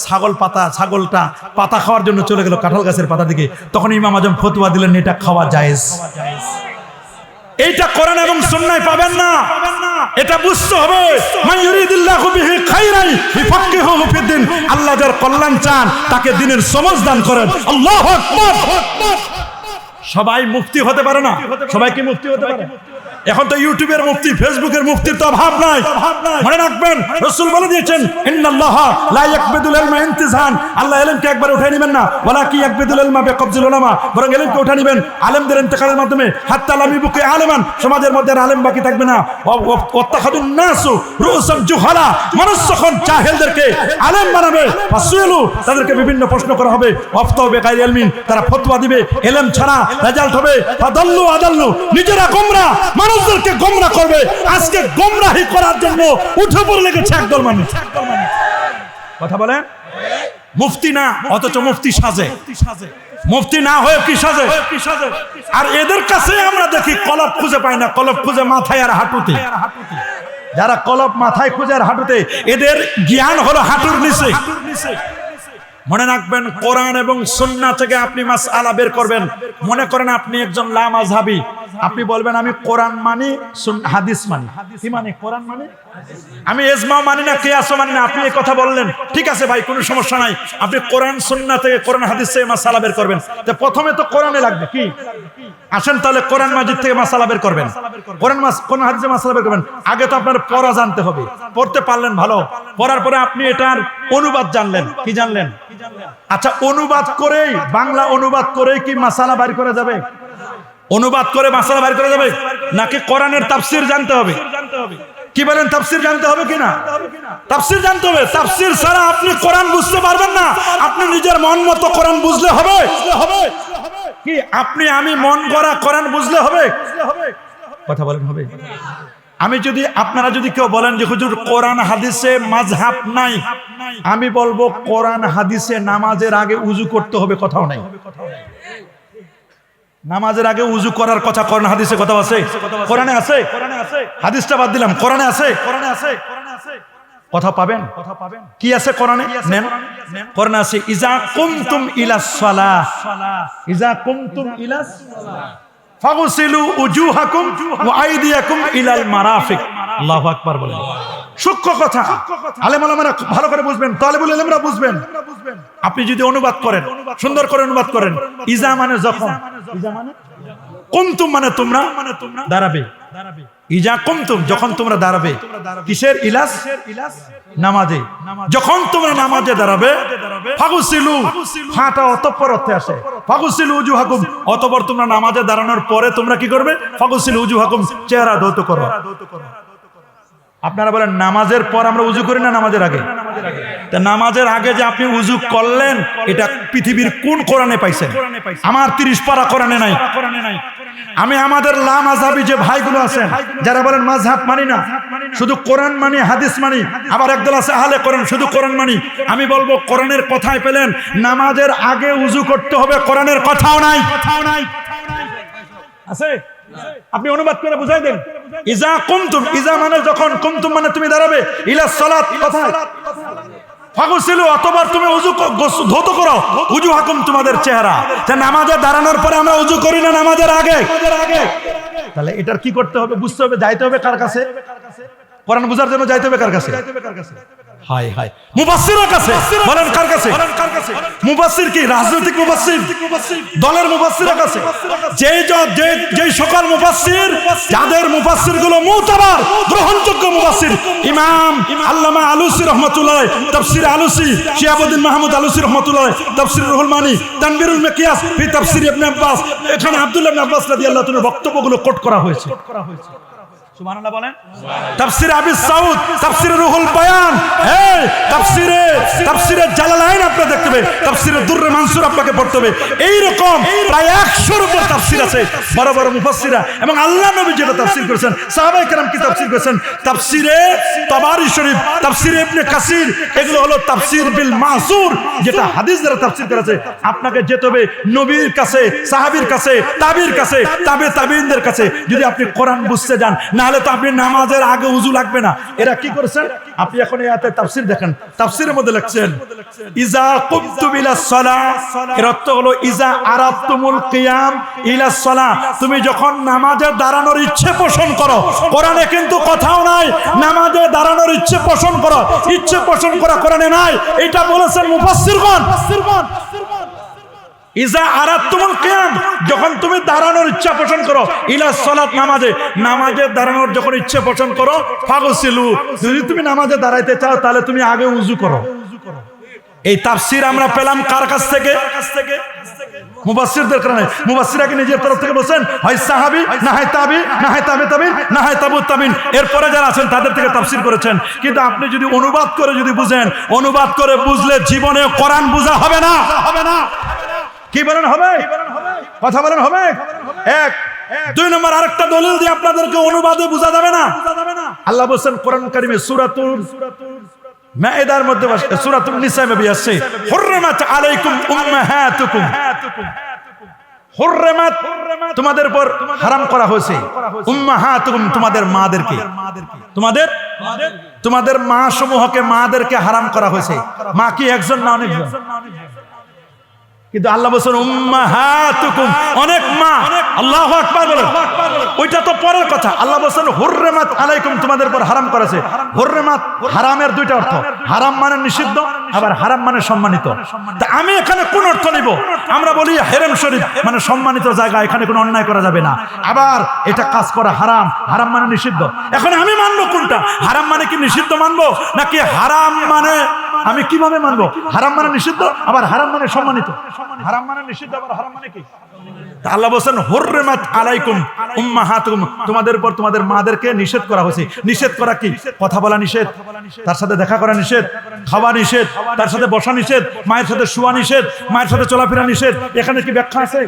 ছাগলটা পাতা খাওয়ার জন্য চলে গেল কাঁঠাল গাছের পাতা দিকে। তখন ইমাম আজম ফতোয়া দিলেন এটা খাওয়া জায়েজ। এইটা কোরআন এবং সুন্নাহয় পাবেন না, এটা বুঝতে হবে। মান ইউরিদিল্লাহু বিহি খাইরান ইফাক্কিহুহু ফিদ্দিন, আল্লাহ যার কল্যাণ চান তাকে দ্বীনের সমঝ দান করেন। আল্লাহু আকবার। সবাই মুফতি হতে পারে না, সবাই কি মুফতি হতে পারে? এখন তো ইউটিউবের মুফতি, ফেসবুকের মুফতির তো অভাব নাই। মনে রাখবেন রাসূল বলে দিয়েছেন ইন্নাল্লাহা লা ইয়াকবিদুল ইলমা ইনতিজান, আল্লাহ ইলমকে একবার উঠিয়ে নেবেন না, ওয়ালাকি ইয়াকবিদুল ইলমা বিকবজিল উলামা, বরং ইলমকে উঠিয়ে নেবেন আলেমদের ইন্তেকালের মাধ্যমে। হাত্তা লাম ইবকি আলেমান, সমাজের মধ্যে আর আলেম বাকি থাকবে না। ওয়াত্তাখাদুন নাসু রুউসান জুহালা, মানুষ যখন জাহেলদেরকে আলেম বানাবে, ফাসুলু তাদেরকে বিভিন্ন প্রশ্ন করা হবে, ওয়াফতাউ বিগাইরি ইলমিন, তারা ফতোয়া দিবে ইলম ছাড়া, রেজাল্ট হবে ফাদাল্লু আদাল্লু, নিজেরা গোমরা মানুষদেরকে গোমরা করবে। আজকে গোমরাহি করার জন্য উঠে পড়ে লেগেছে একদল মানুষ। কথা বলেন, মুফতি না অথচ মুফতি সাজে, মুফতি না হয়ে কি সাজে? আর এদের কাছে আমরা দেখি কলব খুঁজে পাই না, কলব খুঁজে মাথায় আর হাঁটুতে। যারা কলব মাথায় খুঁজে আর হাঁটুতে, এদের জ্ঞান হলো হাঁটুর নিচে। মনে রাখবেন, কোরআন এবং সুন্নাহ থেকে আপনি মাসআলা বের করবেন। মনে করেন আপনি একজন লা মাযহাবী, আপনি বলবেন আমি কোরআন মানি, হাদিস মানি। কি মানে? কোরআন মানি, আমি ইজমা মানি না, কিয়াসও মানি না। আপনি এই কথা বললেন, ঠিক আছে ভাই, কোনো সমস্যা নাই। আপনি কোরআন সুন্নাহ থেকে, কোরআন হাদিস থেকে মাসআলা বের করবেন। তো প্রথমে তো কোরআনে লাগবে কি? আসেন তাহলে কোরআন মাজিদ থেকে মাসআলা বের করবেন, কোরআন হাদিসে মাসআলা বের করবেন। আগে তো আপনার পড়া জানতে হবে, পড়তে পারলেন ভালো, পড়ার পরে আপনি এটার অনুবাদ জানলেন। কি জানলেন? আচ্ছা, অনুবাদ করেই, বাংলা অনুবাদ করেই কি মাসআলা বের করা যাবে? অনুবাদ করে মাসআলা বের করা যাবে নাকি কোরআনের তাফসীর জানতে হবে? কি বলেন, তাফসীর জানতে হবে কিনা? তাফসীর জানতে হবে। তাফসীর ছাড়া আপনি কোরআন বুঝতে পারবেন না। আপনি নিজের মন মতো কোরআন বুঝলে হবে কি? আপনি আমি মন গড়া কোরআন বুঝলে হবে? কথা বলেন, হবে? আমি যদি, আপনারা যদি কেউ বলেন যে হুজুর কোরআন হাদিসে মাযহাব নাই, আমি বলবো কোরআন হাদিসে নামাজের আগে উযু করতে হবে, কথাও নাই। নামাজের আগে উযু করার কথা কোরআন হাদিসে কথা আছে? কোরআনে আছে? হাদিসটা বাদ দিলাম, কোরআনে আছে? কথা পাবেন? কি আছে কোরআনে? নেন, কোরআনে আছে ইজা কুমতুম ইলাস সালাহ, ইজা কুমতুম ইলাস ফাগসিলু উজুহাকুম ওয়া আইদিয়াকুম ইলাল মারাফিক। আল্লাহু আকবার বলেন। সূক্ষ্ম কথা, আলেম ওলামারা ভালো করে বুঝবেন, তালেবুল ইলমরা বুঝবেন। আপনি যদি অনুবাদ করেন, সুন্দর করে অনুবাদ করেন, ইজা মানে যখন, ইজা মানে কুমতুম মানে তোমরা দাঁড়াবে, ইজা কুমতুম যখন তোমরা দাঁড়াবে, কিসের? ইলাস, নামাজে। যখন তোমরা নামাজে দাঁড়াবে, ফাগসিলু, ফাটা অতঃপর অর্থে আসে, ফাগসিলু উজুহাকুম, অতঃপর তোমরা নামাজে দাঁড়ানোর পরে তোমরা কি করবে? ফাগসিলু উজুহাকুম, চেহারা ধৌত করো। আপনারা বলেন নামাজের পর আমরা উজু করি না নামাজের আগে? তা নামাজের আগে যে আপনি উজু করলেন, এটা পৃথিবীর কোন কোরআনে পাইছেন? আমার 30 পারা কোরআনে নাই। আমি আমাদের লা মাযহাবী যে ভাইগুলো আছেন, যারা বলেন মাযহাব মানি না, শুধু কোরআন মানি, হাদিস মানি, আবার একদল আছে আহলে কোরআন, শুধু কোরআন মানি। আমি বলবো কোরআনের কথাই পেলেন, নামাজের আগে উজু করতে হবে, কোরআনের কথাও নাই। আছে? আপনি অনুবাদ করে বুঝাই দেন। ইজা কুমতুম, ইজা মানে যখন, কুমতুম মানে তুমি দাঁড়াবে, ইলা সালাত কোথায়? ফাগসিলু, অতবার তুমি উযু ধৌত করো, উজুহাকুম তোমাদের চেহারা। তা নামাজে দাঁড়ানোর পরে আমরা উযু করি না নামাজের আগে? তাহলে এটার কি করতে হবে? বুঝতে হবে, যাইতে হবে কার কাছে? কোরআন বুঝার জন্য যাইতে হবে কার কাছে? হায় হায়, মুফাসসিরের কাছে। বলেন কার কাছে? মুফাসসির কি রাজনৈতিক মুফাসসির? দলের মুফাসসিরের কাছে। যেই সকল মুফাসসির, যাদের মুফাসসির গুলো মুতাবার গ্রহণযোগ্য মুফাসসির, ইমাম আল্লামা আলুসি রাহমাতুল্লাহ, তাফসীর আলুসি, শিহাবুদ্দিন মাহমুদ আলুসি রাহমাতুল্লাহ, তাফসীর রুহুল মানি, তানবীরুল মিকিয়াস ফি তাফসীর ইবনে আব্বাস, এখানে আব্দুল্লাহ ইবনে আব্বাস রাদিয়াল্লাহু তাআলার বক্তব্যগুলো কোট করা হয়েছে। সুবহানাল্লাহ বলেন। তাফসিরে আবি সাউদ, তাফসিরে রুহুল বয়ান, এই তাফসিরে জালালাইন আপনারা দেখতে হবে, তাফসিরে দুররে মানসুর আপনাকে পড়তে হবে। এই রকম প্রায় 100-র উপর তাফসির আছে বড় বড় মুফাসসিররা, এবং আল্লাহ নবী যেটা তাফসির করেছেন, সাহাবায়ে কেরাম কি তাফসির করেছেন, তাফসিরে তাবারি শরীফ, তাফসিরে ইবনে কাসির, এগুলো হলো তাফসির বিল মাসুর, যেটা হাদিস দ্বারা তাফসির করেছে। আপনাকে যেতে হবে নবীর কাছে, সাহাবীর কাছে, তাবির কাছে, তাবিইনদের কাছে, যদি আপনি কোরআন বুঝতে যান। নাহলে তো আপনি নামাজের আগে উযু লাগবে না। এরা কি করেছেন, আপনি এখন এই আয়াতের তাফসীর দেখেন, তাফসীরের মধ্যে লিখছেন ইজা কুমতুম ইলাস সালাহ, এর অর্থ হলো ইজা আরাদতুমুল কিয়াম ইলাস সালাহ, তুমি যখন নামাজে দাঁড়ানোর ইচ্ছে পোষণ করো। কোরআনে কিন্তু কথাও নাই নামাজে দাঁড়ানোর ইচ্ছে পোষণ করো, ইচ্ছে পোষণ করা কোরআনে নাই, এটা বলেছেন মুফাসসিরগণ। ইজা আরাদতুমুল কিয়াম, যখন তুমি দাঁড়ানোর ইচ্ছা পোষণ করো, ইলাস সালাত, নামাজে দাঁড়ানোর যখন ইচ্ছে পোষণ করো, ফাগসিলু, যদি তুমি নামাজে দাঁড়াইতে চাও তাহলে তুমি আগে উযু করো। এই তাফসীর আমরা পেলাম কার কাছ থেকে? মুফাসসিরদের কারণে। মুফাসসিররা কি নিজের তরফ থেকে বলেন, হয় সাহাবী, না হয় তাবি, না হয় তাবিঈন, না হয় তাবুত তাবিঈন, এরপরে যারা আছেন তাদের থেকে তাফসীর করেছেন। কিন্তু আপনি যদি অনুবাদ করে যদি বুঝেন, অনুবাদ করে বুঝলে জীবনে কোরআন বোঝা হবে না। কি বলেন হবে? কথা বলেন হবে? এক। দুই নম্বর আরেকটা দলিল দিয়ে আপনাদেরকে অনুবাদে বোঝা যাবে না। আল্লাহ বলেন কোরআন কারীমে সূরাতুল মাইদার মধ্যে, সূরাতুন নিসার মধ্যে আছে, হুররিমাত আলাইকুম উম্মাহাতুকুম, হুররিমাত তোমাদের উপর হারাম করা হয়েছে, উম্মাহাতুকুম তোমাদের মাদেরকে, তোমাদের মা সমূহকে, মাদেরকে হারাম করা হয়েছে। মা কি একজন না অনেকজন? কিন্তু আল্লাহ বলেন উম্মাহাতুকুম, অনেক মা। আল্লাহু আকবার বলেন। ওইটা তো পরের কথা। আল্লাহ বলেন হুররিমাত আলাইকুম, তোমাদের উপর হারাম করেছে। হুররিমাত, হারামের দুইটা অর্থ, হারাম মানে নিষিদ্ধ, আবার হারাম মানে সম্মানিত। তা আমি এখানে কোন অর্থ নিব? আমরা বলি হেরেম শরীফ মানে সম্মানিত জায়গা, এখানে কোনো অন্যায় করা যাবে না। আবার এটা কাজ করা হারাম, হারাম মানে নিষিদ্ধ। এখন আমি মানবো কোনটা? হারাম মানে কি নিষিদ্ধ মানবো, নাকি হারাম মানে আমি কিভাবে মানবো? হারাম মানে নিষিদ্ধ, আবার হারাম মানে সম্মানিত। হারাম মানে নিষিদ্ধ, আবার হারাম মানে কি? আল্লাহ বলেন হুররিমাত আলাইকুম উম্মাহাতুকুম, তোমাদের উপর তোমাদের মাদেরকে নিষেধ করা হয়েছে। নিষেধ করা কি? কথা বলা নিষেধ, তার সাথে দেখা করা নিষেধ, খাওয়া নিষেধ, তার সাথে বসা নিষেধ, মায়ের সাথে শোয়া নিষেধ, মায়ের সাথে চলাফেরা নিষেধ। এখানে কি ব্যাখ্যা আছে?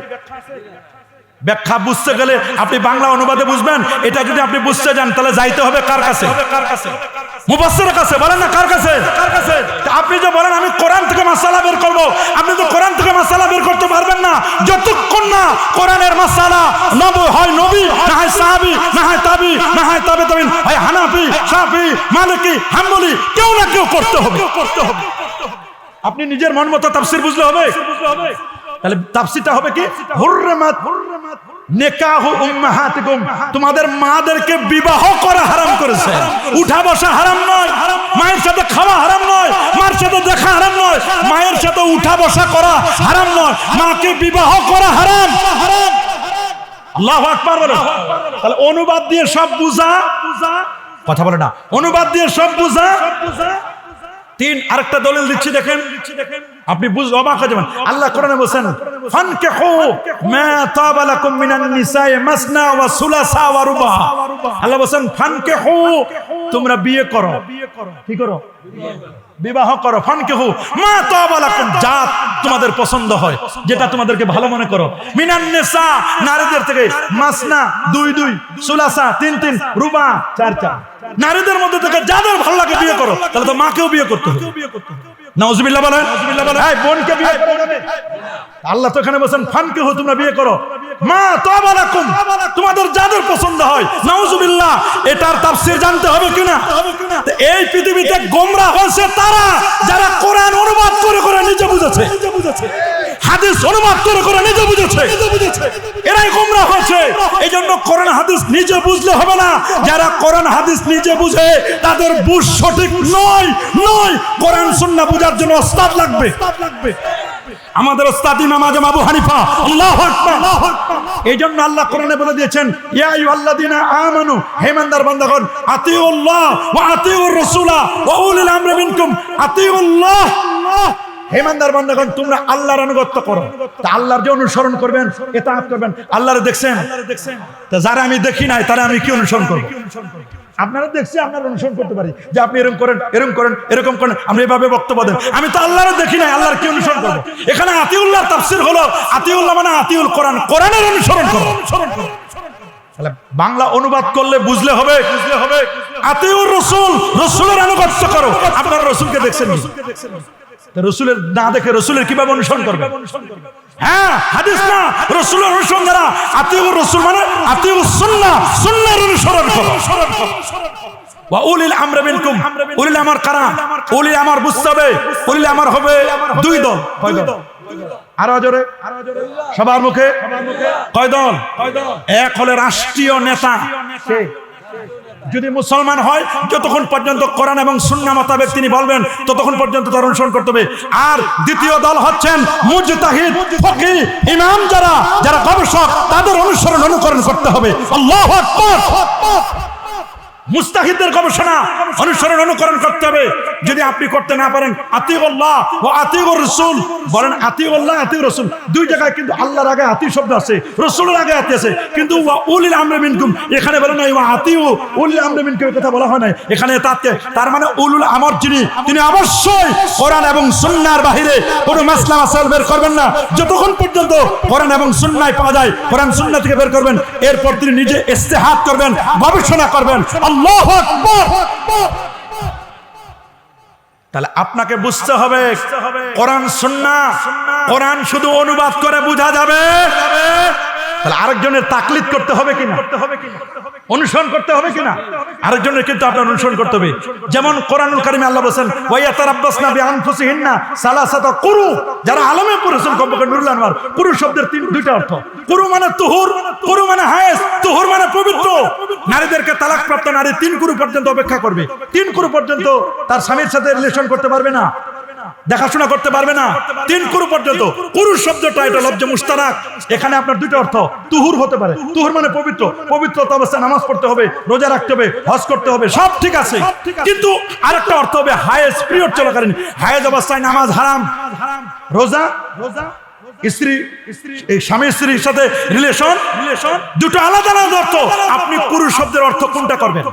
ব্যাখ্যা বুঝতে গেলে আপনি বাংলা অনুবাদে বুঝবেন। এটা যদি আপনি বুঝতে যান তাহলে যাইতে হবে কার কাছে? মুফাসসিরের কাছে। বলেন না কার কাছে? আপনি যে বলেন আমি কোরআন থেকে মাসালা বের করব, আপনি তো কোরআন থেকে মাসালা বের করতে পারবেন না যতক্ষণ না কোরআনের মাসালা হয় নবী, না হয় সাহাবী, না হয় তাবি, না হয় তাবিঈন, হয় হানাফি, শাফি, মালিকি, হাম্বলি, কেউ না কেউ করতে হবে। আপনি নিজের মন মতো তাফসীর বুঝলে হবে। তাহলে তাফসীরটা হবে কি? হুররিমাত নিকাহু উম্মাহাতিকুম, তোমাদের মাদেরকে বিবাহ করা হারাম করেছে। উঠা বসা হারাম নয়, মায়ের সাথে খাওয়া হারাম নয়, মায়ের সাথে দেখা হারাম নয়, মায়ের সাথে উঠা বসা করা হারাম নয়, মাকে বিবাহ করা হারাম। আল্লাহু আকবার বলো। তাহলে অনুবাদ দিয়ে সব বুঝা, কথা বলে না, অনুবাদ দিয়ে সব বুঝা। তিন, আরেকটা দলিল দিচ্ছি দেখেন, আপনি বুঝলে অবাক হয়ে যাবেন। আল্লাহ কোরআনে বলেন ফানকিহু মা তাবা লাকুম মিনান নিসাই মাসনা ওয়া সুলাসা ওয়া রুবা। আল্লাহ বলেন ফানকিহু, তোমরা বিয়ে করো। কি করো? বিবাহ করো। ফানকিহু মা তাবা লাকুম, যা তোমাদের পছন্দ হয়, যেটা তোমাদেরকে ভালো মনে করো। মিনান নিসা, নারীদের থেকে, মাসনা 2-2, সুলাসা 3-3, রুবা 4-4, নারীদের মধ্যে থেকে যাদের ভালো লাগে বিয়ে করো। তাহলে তো মাকেও বিয়ে করতে হবে। নাউজুবিল্লাহ বলেন। এই বোনকে বিয়ে করা যাবে? আল্লাহ তো এখানে বলেন ফানকিহু, তোমরা বিয়ে করো মা তাবা লাকুম, তোমাদের যাদের পছন্দ হয়। নাউজুবিল্লাহ, এটার তাফসীর জানতে হবে কিনা? এই পৃথিবীতে গোমরা হয়েছে তারা যারা কোরআন অনুবাদ করে করে নিজে বুঝেছে, হাদিস অনুবাদ করে করে নিজে বুঝেছে, এরাই গোমরা হয়েছে। এই জন্য কোরআন হাদিস নিজে বুঝলে হবে না। যারা কোরআন হাদিস নিজে বুঝে তাদের বুঝ সঠিক নয়। কোরআন সুন্নাহ বুঝার জন্য ওস্তাদ লাগবে। আমাদের ওস্তাদ ইমাম আজম আবু হানিফা। আল্লাহু আকবার। এই জন্য আল্লাহ কোরআনে বলে দিয়েছেন ইয়া আইয়ুহাল্লাযীনা আমানু, হে ইমানদার বান্দাগণ, আতিউল্লাহ ওয়া আতিউর রাসূলা ওয়া উলিল আমরি মিনকুম। আতিউল্লাহ, ইমানদার বান্দাগণ তোমরা আল্লাহর আনুগত্য করো। তা আল্লাহর যে অনুসরণ করবেন, ইতাআত করবেন। আল্লাহরে দেখছেন? তা যারা আমি দেখি নাই তারা আমি কি অনুসরণ করব? আপনারা দেখছি, আপনারা অনুসরণ করতে পারি যে আপনি এরকম করেন, এরকম করেন, এরকম করেন, আমরা এভাবে বক্তব্য দেন। আমি তো আল্লাহরে দেখি নাই, আল্লাহর কি অনুসরণ করব? এখানে আতিউল্লাহর তাফসীর হলো আতিউল্লাহ মানে আতিউল কোরআন, কোরআনের অনুসরণ করো। তাহলে বাংলা অনুবাদ করলে বুঝলে হবে আতিউর রাসূল, রাসূলের আনুগত্য করো। আপনারা রাসূলকে দেখছেন না, রাসূলের না দেখে রাসূলের কিভাবে অনুসরণ করবে? হ্যাঁ, হাদিস না, রাসূলের অনুসরণ করা। আতিউর রাসূল মানে আতিউস সুন্নাহ, সুন্নাহর অনুসরণ করো। ওয়া উলিল আমরি মিনকুম, উলিল আমর কারা? উলিল আমর বুঝতে হবে, উলিল আমর হবে দুই দল। কয় দল? আরো জোরে, সবার মুখে কয় দল? এক হলে রাষ্ট্রীয় নেতা। যদি মুসলমান হয় যতক্ষণ পর্যন্ত কোরআন এবং সুন্নাহ মোতাবেক তিনি বলবেন ততক্ষণ পর্যন্ত তার অনুসরণ করতে হবে। আর দ্বিতীয় দল হচ্ছেন মুজতাহিদ, ফকিহ, ইমাম, যারা গবেষক, তাদের অনুসরণ অনুকরণ করতে হবে। আল্লাহু আকবার। মুস্তাহিদের গবেষণা অনুসরণ অনুকরণ করতে হবে। যদি আপনি করতে না পারেন, আতিউল্লাহ ওয়া আতিউর রাসূল বলেন। আতিউল্লাহ, আতিউর রাসূল দুই জায়গায় কিন্তু আল্লাহর আগে আতি শব্দ আছে, রাসূলের আগে আতি আছে। কিন্তু ওয়া উলিল আমরি মিনকুম এখানে বলেন নাই, ওয়া আতিউ উলিল আমরি মিনকুম কথা বলা হয় নাই এখানে। তার মানে উলুল আমর যিনি, তিনি অবশ্যই কোরআন এবং সুন্নাহর বাহিরে কোনো মাসলা মাসাইল বের করবেন না। যতক্ষণ পর্যন্ত কোরআন এবং সুন্নাহ পাওয়া যায়, কোরআন সুন্নাহ থেকে বের করবেন। এরপর তিনি নিজে ইজতিহাদ করবেন, গবেষণা করবেন। আল্লাহু আকবার। তাহলে আপনাকে বুঝতে হবে কোরআন সুন্নাহ। কোরআন শুধু অনুবাদ করে বোঝা যাবে, তাহলে আরেকজনের তাকলিদ করতে হবে কিনা, অনুসরণ করতে হবে কিনা? আরেকজনের কিন্তু আপনার অনুসরণ করতে হবে। যেমন কোরআনুল কারীমে আল্লাহ বলেন, ওয়া ইয়াতারাব্বাসনা বিআনফুসিহিন্না সালাসাতা কুরু। যারা আলেমে পড়েছেন কমপক্ষে নুরুল আনওয়ার, কুরু শব্দের দুইটা অর্থ। কুরু মানে তুহুর, কুরু মানে হায়েজ, তুহুর মানে পবিত্র। নারীদেরকে তালাকপ্রাপ্ত নারী 3 কুরু পর্যন্ত অপেক্ষা করবে। 3 কুরু পর্যন্ত তার স্বামীর সাথে রিলেশন করতে পারবে না, দেখাশোনা করতে পারবে না। 3 কুরু পর্যন্ত। কুরু শব্দটা এটা লফজ মুশতারাক। এখানে আপনার দুটো অর্থ। তুহুর হতে পারে, তুহুর মানে পবিত্র, পবিত্রতা অবস্থায় নামাজ পড়তে হবে, রোজা রাখতে হবে, হজ করতে হবে, সব ঠিক আছে। কিন্তু আরেকটা অর্থ হবে হায়েজ, পিরিয়ড চলাকালীন। হায়েজ অবস্থায় নামাজ হারাম, রোজা, স্ত্রী, স্বামী স্ত্রীর সাথে রিলেশন, দুটো আলাদা আলাদা অর্থ। আপনি পুরুষ শব্দের অর্থ কোনটা করবেন?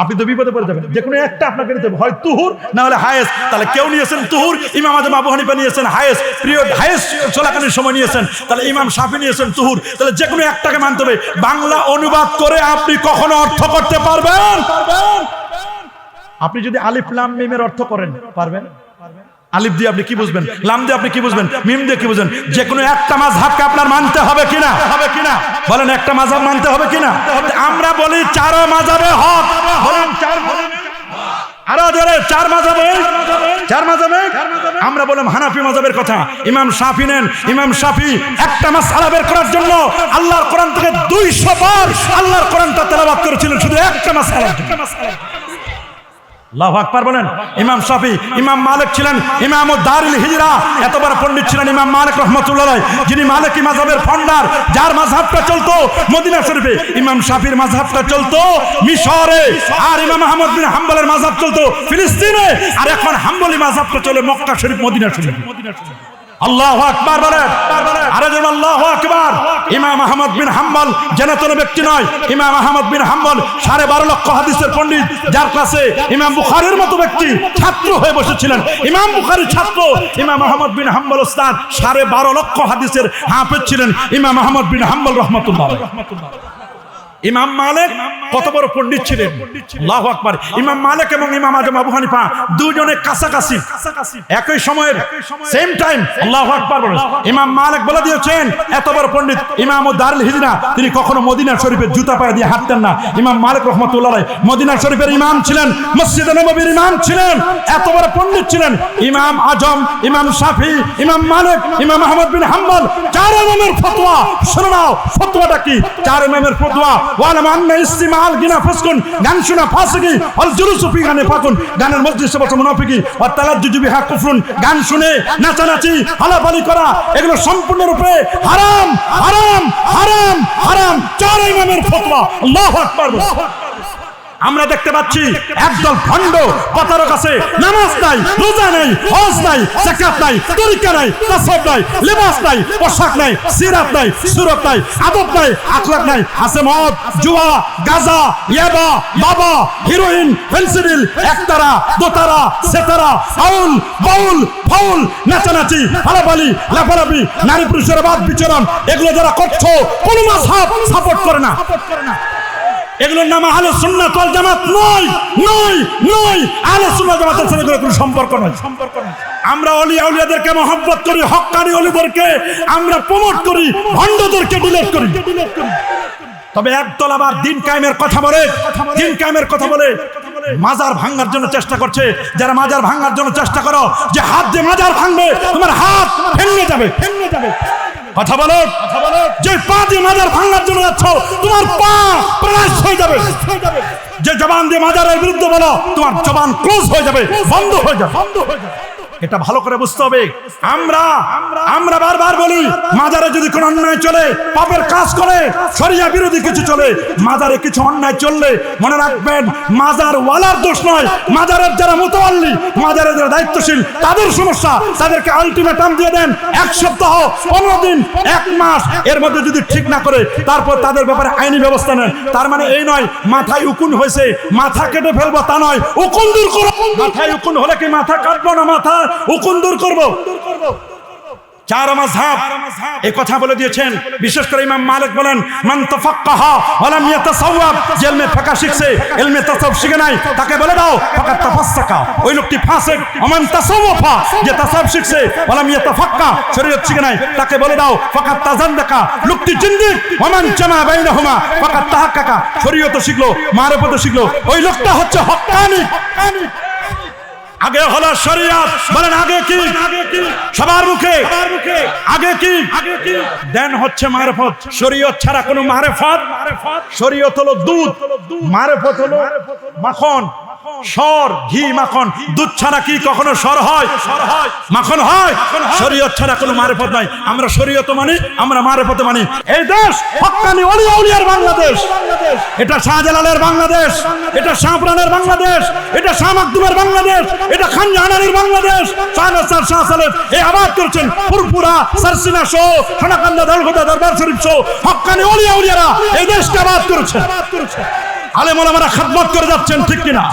আপনি তো বিপদে পড়ে যাবেন। যে কোনো একটা আপনাকে নিতে হবে, হয় তুহুর না হলে হায়েজ। তাহলে কেউ নিয়েছেন তুহুর, ইমাম আজম আবু হানিফা নিয়েছেন হায়েজ, পিরিয়ড হায়েজ চলাকালীন সময় নিয়েছেন। তাহলে ইমাম শাফি নিয়েছেন তুহুর। তাহলে যে কোনো একটাকে মানতে হবে। বাংলা অনুবাদ করে আপনি কখনো অর্থ করতে পারবেন? আপনি যদি আলিফ লাম মিমের অর্থ করেন, পারবেন? আলিফ দিয়ে আপনি কি বুঝবেন, লাম দিয়ে আপনি কি বুঝবেন, মিম দিয়ে কি বুঝবেন? যে কোনো একটা মাযহাবকে আপনার মানতে হবে কিনা? বলেন একটা মাযহাব মানতে হবে কিনা? আমরা বলি 4 মাযহাবে হক। বলেন 4, আরো জোরে 4 মাযহাবে, 4 মাযহাবে। আমরা বললাম হানাফি মাযহাবের কথা। ইমাম শাফি নেন, ইমাম শাফি একটা মাসআলা বের করার জন্য আল্লাহর কোরআন থেকে 200 বার আল্লাহর কোরআনটা তেলাওয়াত করেছিলেন শুধু একটা মাসআলা। আল্লাহু আকবার বলেন। ইমাম শাফি, ইমাম মালিক ছিলেন ইমাম দারুল হিজরা। এত বড় পণ্ডিত ছিলেন ইমাম মালিক রাহমাতুল্লাহ আলাইহি, যিনি মালিকি মাযহাবের ফাউন্ডার। যার মাযহাবটা চলতো মদিনা শরীফে, ইমাম শাফির মাযহাবটা চলতো মিশরে। আর ইমাম আহমদ বিন হাম্বলের মাযহাব চলতো ফিলিস্তিনে। আর এখন হাম্বলি মাযহাবটা চলে মক্কা শরীফ, মদিনা শরীফ। আল্লাহু আকবার বলেন, আরে যেন আল্লাহু আকবার। ইমাম আহমদ বিন হাম্বল জানাতন ব্যক্তি নয়। ইমাম আহমদ বিন হাম্বল 12.5 লক্ষ হাদিসের পণ্ডিত, যার কাছে ইমাম বুখারীর মতো ব্যক্তি ছাত্র হয়ে বসেছিলেন। ইমাম বুখারীর ছাত্র ইমাম আহমদ বিন হাম্বল ওস্তাদ 12.5 লক্ষ হাদিসের হাফেজ ছিলেন ইমাম আহমদ বিন হাম্বল রাহমাতুল্লাহ আলাইহি। ইমাম মালিক কত বড় পণ্ডিত ছিলেন, আল্লাহু আকবার। ইমাম মালিক এবং ইমাম আজম আবু হানিফা দুজনে কাছাকাছি, একই সময়ের, সেম টাইম। আল্লাহু আকবার বলেন। ইমাম মালিক বলে দিয়েছেন, এত বড় পণ্ডিত ইমাম দারুল হিজরা, তিনি কখনো মদিনা শরীফের জুতা পায়ে দিয়ে হাঁটতেন না। ইমাম মালিক রাহমাতুল্লাহ আলাইহি মদিনা শরীফের ইমাম ছিলেন, মসজিদে নববীর ইমাম ছিলেন, এত বড় পণ্ডিত ছিলেন। ইমাম আজম, ইমাম শাফি, ইমাম মালিক, ইমাম আহমদ বিন হাম্বল, 4 ইমামের ফতোয়া। শুনে নাও ফতোয়াটা কি? 4 ইমামের ফতোয়া। ওয়ালাম আন্না ইসতিমাল গিনা ফাসকুন, গান শোনা ফাসিকি, আল জুলুসু ফি গানে ফাকুন, গানের মজলিসে বসা মুনাফিকি, ওয়া তালাজ্জুজু বিহা কুফরুন, গান শুনে নাচানাচি হালাবালি করা এগুলো সম্পূর্ণরূপে হারাম, হারাম, হারাম, হারাম। 4 ইমামের ফতোয়া। আল্লাহু আকবার। আমরা দেখতে পাচ্ছি একদল ভণ্ড প্রতারক আছে, নামাজ নাই, রোজা নাই, হজ নাই, যাকাত নাই, তরিকা নাই, তাসাউফ নাই, লিবাস নাই, পোশাক নাই, সিরাত নাই, সুরত নাই, আদব নাই, আখলাক নাই, আছে মদ, জুয়া, গাঁজা, ইয়াবা, বাবা, হিরোইন, ফেন্সিডিল, একতারা, দোতারা, সেতারা, আউল, বাউল, ফাউল, নাচানাচি, ফালাফালি, লাফালাফি, নারী পুরুষের বাদ বিচরণ, এগুলো যারা করছো কোন মাযহাব সাপোর্ট করে না। এগুলোর নাম আহলে সুন্নাত ওয়াল জামাত নয়, নয়, নয়। আহলে সুন্নাত জামাতের সাথে কোনো সম্পর্ক নয়। আমরা ওলি আউলিয়াদেরকে মহব্বত করি, হক্কানি ওলিদেরকে আমরা প্রমোট করি, ভণ্ডদেরকে ডিলিট করি। তবে একদল আবার দিন কায়েমের কথা বলে, দিন কায়েমের কথা বলে মাজার ভাঙার জন্য চেষ্টা করছে। যারা মাজার ভাঙার জন্য চেষ্টা করো, যে হাত দিয়ে মাজার ভাঙবে তোমার হাত ভেঙে যাবে, ভেঙে যাবে। কথা বলো, যে পা দিয়ে মাজার ভাঙার জন্য যাচ্ছ তোমার পা ক্রাশ হয়ে যাবে। যে জবান দিয়ে মাজারের বিরুদ্ধে বলো তোমার জবান ক্লোজ হয়ে যাবে, বন্ধ হয়ে যাবে। এটা ভালো করে বুঝতে হবে। আমরা বারবার বলি মাজারে যদি কোনো অন্যায় চলে, পাপের কাজ করে, শরিয়া বিরোধী কিছু চলে, মাজারে কিছু অন্যায় চললে মনে রাখবেন মাজার ওয়ালার দোষ নয়, মাজারের যারা মুতাওয়াল্লি, মাজারের যারা দায়িত্বশীল তাদের সমস্যা। তাদেরকে আলটিমেটাম দিয়ে দেন, 1 সপ্তাহ, 15 দিন, 1 মাস, এর মধ্যে যদি ঠিক না করে তারপর তাদের ব্যাপারে আইনি ব্যবস্থা নেন। তার মানে এই নয় মাথায় উকুন হয়েছে মাথা কেটে ফেলবো, তা নয়। উকুন দূর করো। মাথায় উকুন হলে কি মাথা কাটবো না, মাথা উকুন দূর করবো। 4 মাযহাব এই কথা বলে দিয়েছেন। বিশেষ করে ইমাম মালিক বলেন মান তাফাক্কাহা ওয়া লাম ইয়াতাসাওয়াব, যে ইলমে ফিকহ শিখছে ইলমে তাসাউফ শিখে নাই তাকে বলে দাও ফাকাত তাফাসসাকা, ওই লোকটি ফাসিক। ওমান তাসাওয়াফা, যে তাসাউফ শিখছে ওয়া লাম ইয়াতাফাক্কা, শরীয়ত শিখে নাই তাকে বলে দাও ফাকাত তাজান্দাকা, লোকটি জিন্দিক। ওমান জামা বাইনাহুমা ফাকাত তাহাক্কাকা, শরীয়ত শিখলো মারিফত শিখলো, ওই লোকটা হচ্ছে হক্কানি। আগে হলো শরিয়ত, বলেন আগে কি? সবার মুখে আগে কি? দেন হচ্ছে মারিফত। শরিয়ত ছাড়া কোনো মারিফত, শরিয়ত হলো দুধ, মারিফত হলো মাখন, সর, ঘি, মাখন। দুধ ছাড়া কি কখনো সর হয়? মাখন হয়? শরিয়ত ছাড়া কোনো মারিফত নাই। আমরা শরিয়ত মানি, আমরা মারিফত মানি। এই দেশ হক্কানি ওলি আউলিয়ার বাংলাদেশ। এটা শাহজালালের বাংলাদেশ, এটা শাহপুরানের বাংলাদেশ, এটা শাহ মাকদুমের বাংলাদেশ, এটা খান জাহানের বাংলাদেশ। শাহনাসার শাহ সালেম এই আবাদ করেছেন ফুরফুরা, সারসিনা সহ, সোনাকান্দা, দরগোদা, দরবার শরীফ সহ হক্কানি ওলি আউলিয়ারা এই দেশকে আবাদ করেছেন। আলেম ওলামারা খেদমত করে যাচ্ছেন, ঠিক কিনা?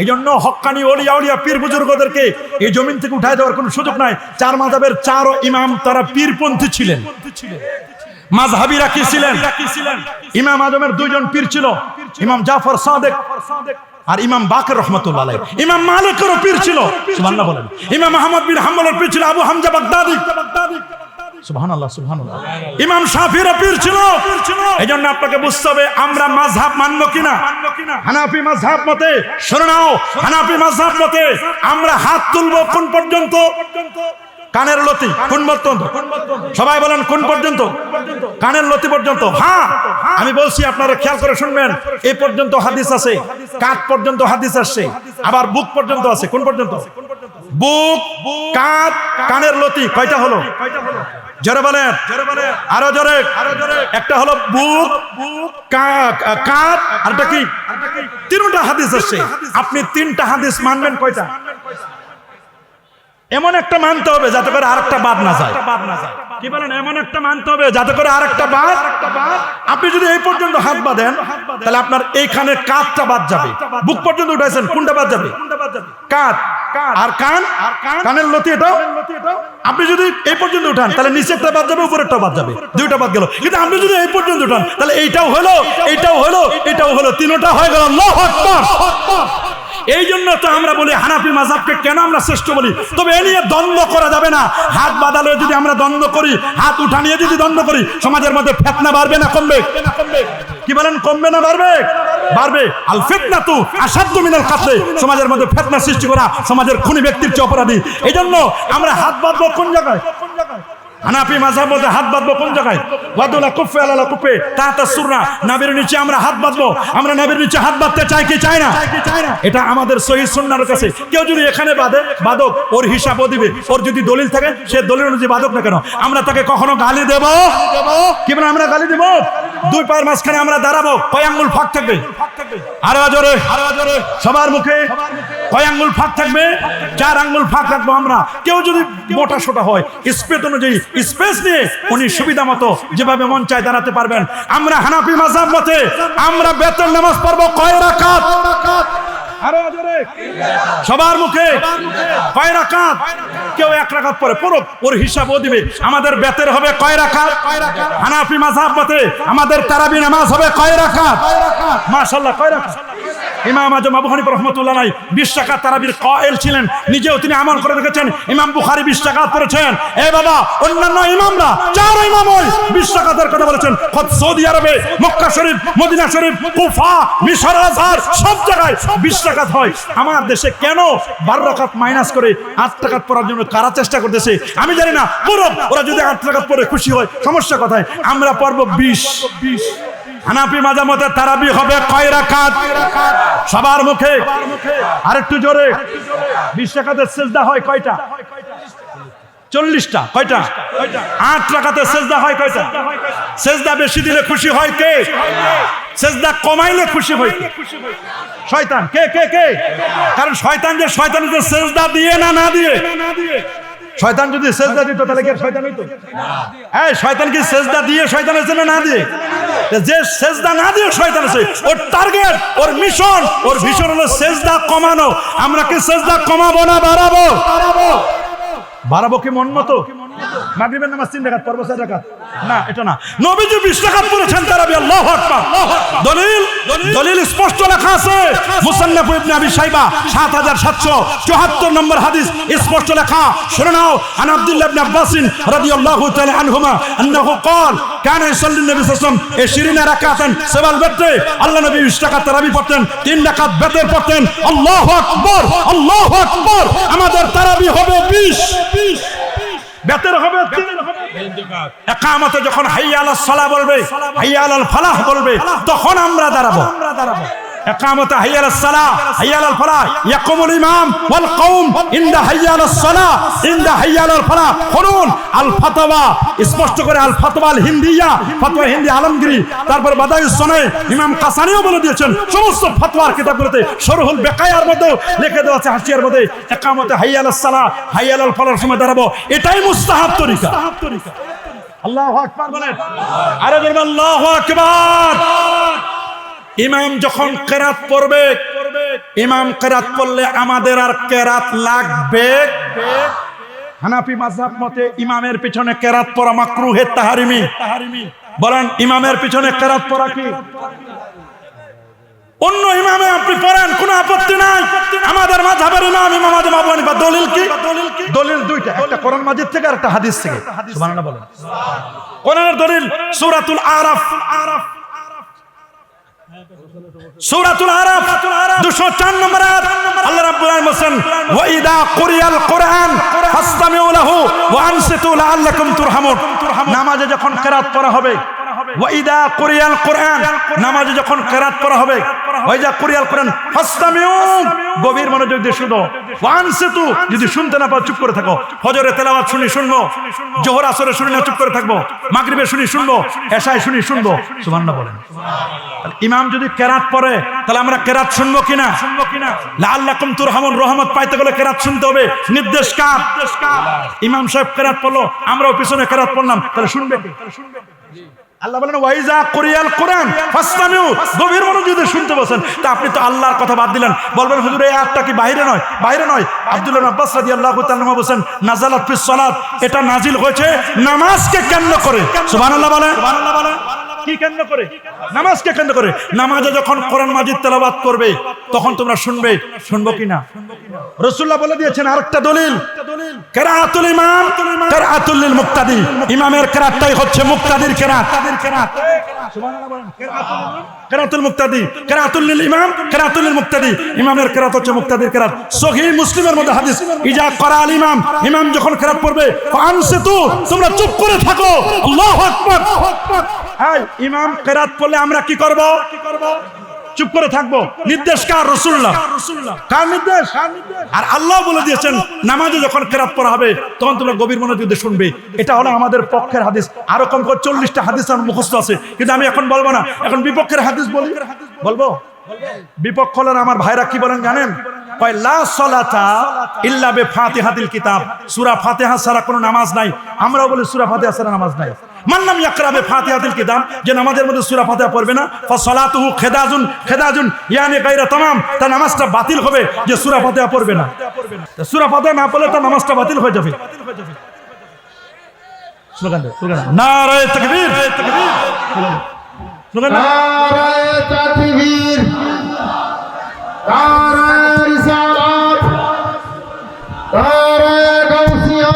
এই জন্য হক্কানি ওলি আউলিয়া পীর বুজুর্গদেরকে এই জমিন থেকে উঠায় দেওয়ার কোনো সুযোগ নাই। 4 মাযহাবের 4 ইমাম তারা পীরপন্থী ছিলেন। মাযহাবিরা কি ছিলেন? ইমাম আজমের 2 জন পীর ছিল, ইমাম জাফর সাদেক আর ইমাম বাকের রহমাতুল্লাহ আলাইহি। ইমাম মালিকেরও পীর ছিল, সুবহানাল্লাহ বলেন। ইমাম আহমদ বিন হাম্বলের পীর ছিল আবু হামজা বাগদাদি, সুবহানাল্লাহ, সুবহানাল্লাহ। ইমাম শাফিঈর পীর ছিল। এইজন্য আপনাকে বুঝতে হবে আমরা মাযহাব মানব কিনা। হানাফি মাযহাব মতে, শুনে নাও, হানাফি মাযহাব মতে আমরা হাত তুলবো কোন পর্যন্ত? কানের লতি। কোন পর্যন্ত? সবাই বলেন কোন পর্যন্ত? কানের লতি পর্যন্ত। হ্যাঁ, আমি বলছি আপনারা খেয়াল করে শুনবেন। এই পর্যন্ত হাদিস আছে, কাঁধ পর্যন্ত হাদিস আসছে, আবার বুক পর্যন্ত আছে। কোন পর্যন্ত? বুক, কাঁধ, কানের লতি। কয়টা হলো? জোরে বলেন, আরো জোরে। একটা হলো বুক, কাঁধ, আরটা কি? 3টা হাদিস আসছে। আপনি 3টা হাদিস মানবেন কয়টা? এমন একটা মানতে হবে যাতে করে আরেকটা বাদ না যায়। কি বলেন? এমন একটা মানতে হবে যাতে করে আরেকটা বাদ। আপনি যদি এই পর্যন্ত হাত বাঁধেন তাহলে আপনার এইখানে কাঁধটা বাদ যাবে। বুক পর্যন্ত উঠাইছেন, কোনটা বাদ যাবে? কাঁধ। আর কান, কানের লতি এটাও। আপনি যদি এই পর্যন্ত উঠান তাহলে নিচেরটা বাদ যাবে, উপরেরটা বাদ যাবে, 2টা বাদ গেল। কিন্তু আপনি যদি এই পর্যন্ত উঠান তাহলে এইটাও হলো, এইটাও হলো, এটাও হলো, 3টা হয়ে গেল। আল্লাহু আকবার। এই জন্য তো আমরা বলি হানাফি মাযহাবকে কেন আমরা শ্রেষ্ঠ বলি। তবে এ নিয়ে দ্বন্দ্ব করা যাবে না। হাত বাঁধালে যদি আমরা দ্বন্দ্ব করি, হাত উঠা নিয়ে যদি দ্বন্দ্ব করি, সমাজের মধ্যে ফিতনা বাড়বে না কমবে? কি বলেন, কমবে না বাড়বে? বাড়বে। আল ফিতনাতু আশাদ্দু মিনাল কাতল, সমাজের মধ্যে ফিতনা সৃষ্টি করা সমাজের খুনি ব্যক্তির চেয়ে অপরাধী। এই জন্য আমরা হাত বাঁধবো কোন জায়গায়? হানাফি মাযহাব বলতে হাত বাঁধবো কোন জায়গায়? ওয়াদুলা কুফে আলালা কুফে তাহতা সুররা, নাভির নিচে আমরা হাত বাঁধবো। আমরা নাভির নিচে হাত বাঁধতে চাই কি চাই না? এটা আমাদের সহিহ সুন্নাহর কাছে। কেউ যদি এখানে বাঁধে, বাদক, ওর হিসাবও দিবে। ওর যদি দলিল থাকে সে দলিল অনুযায়ী বাদক না কেন, আমরা তাকে কখনো গালি দেব? কি বলেন, আমরা গালি দেব? দুই পায়ের মাঝখানে আমরা দাঁড়াবো, কয় আঙ্গুল ফাঁক থাকবে? আরো জোরে, সবার মুখে কয় আঙ্গুল ফাঁক থাকবে? 4 আঙ্গুল ফাঁক রাখবো আমরা। কেউ যদি মোটা সোটা হয়, স্পেস অনুযায়ী স্পেস নিয়ে উনি সুবিধা মতো যেভাবে মন চায় দাঁড়াতে পারবেন। আমরা হানাফি মাযহাব মতে আমরা বেতন নামাজ পড়বো কয় রাকাত? আরো জোরে, সবার মুখে কয় রাকাত? কেউ 1 রাকাত পড়ে, পুরো ওর হিসাবও দিবে। আমাদের বেতের হবে কয় রাকাত? হানাফি মাযহাব মতে আমাদের তারাবি নামাজ হবে কয় রাকাত? মাশাআল্লাহ, কয় রাকাত? ইমাম আজম আবু হানিফা রাহমাতুল্লাহ আলাইহি 20 রাকাত তারাবির কায়েল ছিলেন, নিজেও তিনি আমল করে দেখেছেন। ইমাম বুখারী 20 রাকাত পড়েছেন। এ বাবা, অন্যান্য ইমামরা 4 ইমাম ওই 20 রাকাতের কথা বলেছেন। খোদ সৌদি আরবে মক্কা শরীফ, মদিনা শরীফ, কুফা, মিশর, আজহার সব জায়গায় 20 রাকাত হয়। আমার দেশে কেন 12 রাকাত মাইনাস করে 8 রাকাত পড়ার জন্য কারা চেষ্টা করতেছে আমি জানি না। পুরো ওরা যদি 8 রাকাত পড়ে খুশি হয়, সমস্যা কোথায়? আমরা পড়বো 20। হানাফি মাযহাব মতে তারাবি হবে কয় রাকাত? সবার মুখে আরেকটু জোরে। 20 রাকাতের সিজদা হয় কয়টা? 40টা। কয়টা? 8 রাকাতের সিজদা হয় কয়টা? সিজদা বেশি দিলে খুশি হয় কে? সিজদা কমাইলে খুশি হয় কে? শয়তান। কে কে কে? কারণ শয়তান যে শয়তানের সিজদা দিয়ে না দিয়ে। শয়তান যদি সিজদা দিত তাহলে কি শয়তান হইতো? এই শয়তান কি সিজদা দিয়ে শয়তানের জন্য না দিয়ে? যে সিজদা না দিয়ে শয়তান আছে, ওর টার্গেট, ওর মিশন, ওর ভিশন হলো সিজদা কমানো। আমরা কি সিজদা কমাবো না বাড়াবো? বাড়াবো কি মন মতো? মাগরিবের নামাজ 3 রাকাত পড়বো 4 রাকাত? না, এটা না। নবীজি 20 রাকাত পড়েছেন তারাবি। আল্লাহু আকবার। দলিল স্পষ্ট লেখা আছে মুসান্নাফ ইবনে আবি শাইবা 7774 নম্বর হাদিস, স্পষ্ট লেখা। শুনে নাও। আন আব্দুল্লাহ ইবনে আব্বাস রাদিয়াল্লাহু তাআলা আনহুমা আন্নাহু ক্বাল কানা ইসাল্লি নবী সাল্লাল্লাহু আলাইহি ওয়াসাল্লাম 20 রাকাতান সাবাল বাতে। আল্লাহ নবী 20 রাকাত তারাবি পড়তেন, 3 রাকাত বেতের পড়তেন। আল্লাহু আকবার, আল্লাহু আকবার। আমাদের তারাবি হবে 20। বেতের হবে 3। ইকামতে যখন হাইয়া আলাস সালাহ বলবে, হাইয়া আলাল ফালাহ বলবে, তখন আমরা দাঁড়াবো। ইকামতে হাইয়া আলাস সালাহ, হাইয়া আলাল ফালাহ, ইয়াকুমুল ইমাম ওয়াল কওম ইনদা হাইয়া আলাস সালাহ, ইনদা হাইয়া আলাল ফালাহ। শুনুন, আল ফাতওয়া স্পষ্ট করে, আল ফাতওয়া আল হিন্দিয়া, ফাতওয়া হিন্দি আলমগীরি, তারপর বাদায়ুস সুনাই ইমাম কাসানিও বলে দিয়েছেন। সমস্ত ফাতওয়ার কিতাবগুলোতে শরহুল বেকায়ার মধ্যে লিখে দেওয়া আছে, হাসিয়ার মধ্যে, ইকামতে হাইয়া আলাস সালাহ, হাইয়া আলাল ফালাহর সময় দাঁড়াবো। এটাই মুস্তাহাব তরিকা। আল্লাহু আকবার বলেন। আরে বলেন আল্লাহু আকবার। ইমাম যখন কেরাত পড়বে, ইমাম কেরাত পড়লে আমাদের আর কেরাত লাগবে? হানাফি মাযহাব মতে ইমামের পিছনে কেরাত পড়া মাকরুহে তাহরিমি। বলেন, ইমামের পিছনে কেরাত পড়া কি? অন্য ইমামে আপনি পড়েন, কোনো আপত্তি নাই। আমাদের মাযহাবের ইমাম ইমাম আজম আবু হানিফা। দলিল কি? দলিল দুইটা, একটা কোরআন মাজিদ থেকে আর একটা হাদিস থেকে। সুবহানাল্লাহ বলেন। কোরআনের দলিল সূরাতুল আরাফ, সূরাতুল আরাফ 204 নম্বর আয়াত। আল্লাহ রাব্বুল আলামিন বলেন, ওয়া ইদা কুরিয়াল কুরআন ফাসতামিউ লাহু ওয়া আনসিতু লাআল্লাকুম তুরহামুন। নামাজে যখন কিরাত পড়া হবে, ওয়া ইদা কুরিয়াল কুরআন, নামাজে যখন কিরাত পড়া হবে, ওয়া ইদা কুরিয়াল কুরআন ফাসতামিউ, গভীর মনোযোগ দিয়ে শুনো। ওয়া আনসিতু, যদি শুনতে না পাও চুপ করে থাকো। ফজরে তেলাওয়াত শুনবো, জোহর আসরে শুনি না চুপ করে থাকবো, মাগরিবে শুনবো, এশায় শুনবো। সুবহানাল্লাহ বলেন। ইমাম যদি কেরাত পড়ে তাহলে আমরা কেরাত শুনবো কিনা? লাআল্লাকুম তুরহামুন, রহমত পাইতে গেলে কেরাত শুনতে হবে। নির্দেশ কার? ইমাম সাহেব কেরাত পড়লো, আমরাও পিছনে কেরাত পড়লাম, তাহলে শুনবে কে? আল্লাহ বলেন, ওয়াইজা কুরিয়াল কুরআন ফাসতামিউ, গভীর মনোযোগ দিয়ে শুনতে বসেন। তা আপনি তো আল্লাহর কথা বাদ দিলেন। বলবেন, হুজুর এই আয়াতটা কি বাইরে নয়? বাইরে নয়। আব্দুল্লাহ ইবনে আব্বাস রাদিয়াল্লাহু তাআলা আনহু বলেন, নাযালাত ফিস সালাত, এটা নাজিল হয়েছে নামাজকে কেন্দ্র করে। সুবহানাল্লাহ বলেন। সুবহানাল্লাহ বলেন। কি কেন্দ্র করে? নামাজকে কেন্দ্র করে। নামাজে যখন কোরআন মাজিদ তেলাওয়াত করবে তখন তোমরা শুনবে। শুনবো কিনা? রাসূলুল্লাহ বলে দিয়েছেন আরেকটা দলিল, কিরাআতুল ইমাম কিরাআতুল লিল মুক্তাদি। ইমামের কিরাতটাই হচ্ছে মুক্তাদির কিরাত। সুবহানাল্লাহ বলেন। কিরাআতুল মুক্তাদি, কিরাআতুল লিল ইমাম কিরাআতুল লিল মুক্তাদি। ইমামের কিরাত হচ্ছে মুক্তাদির কিরাত। সহিহ মুসলিমের মধ্যে হাদিস, ইজা ক্বারাআল ইমাম, ইমাম যখন কিরাত পড়বে, ফাআনসিতু, তোমরা চুপ করে থাকো। আল্লাহু আকবার। ইমাম কিরাত পড়লে আমরা কি করব? চুপ করে থাকবো। নির্দেশ কার? রাসূলুল্লাহ। কার নির্দেশ? আর আল্লাহ বলে দিয়েছেন নামাজে যখন কেরাত পড়া হবে তখন তোমরা গভীর মনোযোগ দিয়ে শুনবে। এটা হলো আমাদের পক্ষের হাদিস। আরো কম করে 40টা হাদিস আমার মুখস্থ আছে, কিন্তু আমি এখন বলবো না, এখন বিপক্ষের হাদিস বলবো। বিপক্ষ হলেন আমার ভাইরা কি বলেন জানেন? কয় লা সালাতা ইল্লা বিফাতিহাতিল কিতাব, সূরা ফাতিহা ছাড়া কোনো নামাজ নাই। আমরাও বলি সূরা ফাতিহা ছাড়া নামাজ নাই। মান লাম ইয়াকরা বিফাতিহাতিল কিতাব, যে নামাজের মধ্যে সূরা ফাতিহা পড়বে না, ফাসালাতুহু খিদাজুন ইয়ানি গায়রা তামাম, তার নামাজটা বাতিল হবে যে সূরা ফাতিহা পড়বে না। তো সূরা ফাতিহা না পড়লে তার নামাজটা বাতিল হয়ে যাবে। স্লোগান নারায়ে তাকবীর, স্লোগান নারায়ে তাকবীর, নারায়ে রিসালাত, নারায়ে গাউসিয়া।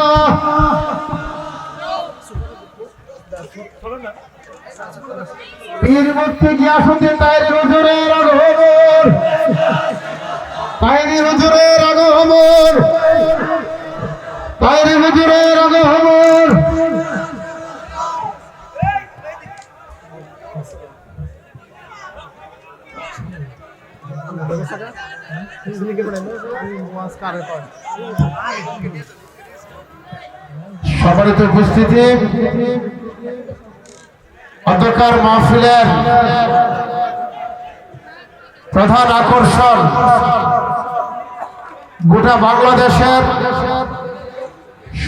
পীর মুফতি গিয়াসউদ্দিন তাইরি হুজুরের আগমন, তাইরি হুজুরের আগমন, তাইরি হুজুরের আগমন। সম্মানিত উপস্থিতি, অন্ধকার মাহফিলের প্রধান আকর্ষণ গোটা বাংলাদেশের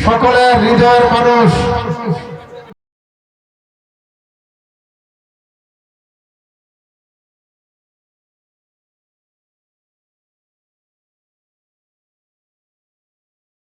সকলের হৃদয়ের মানুষ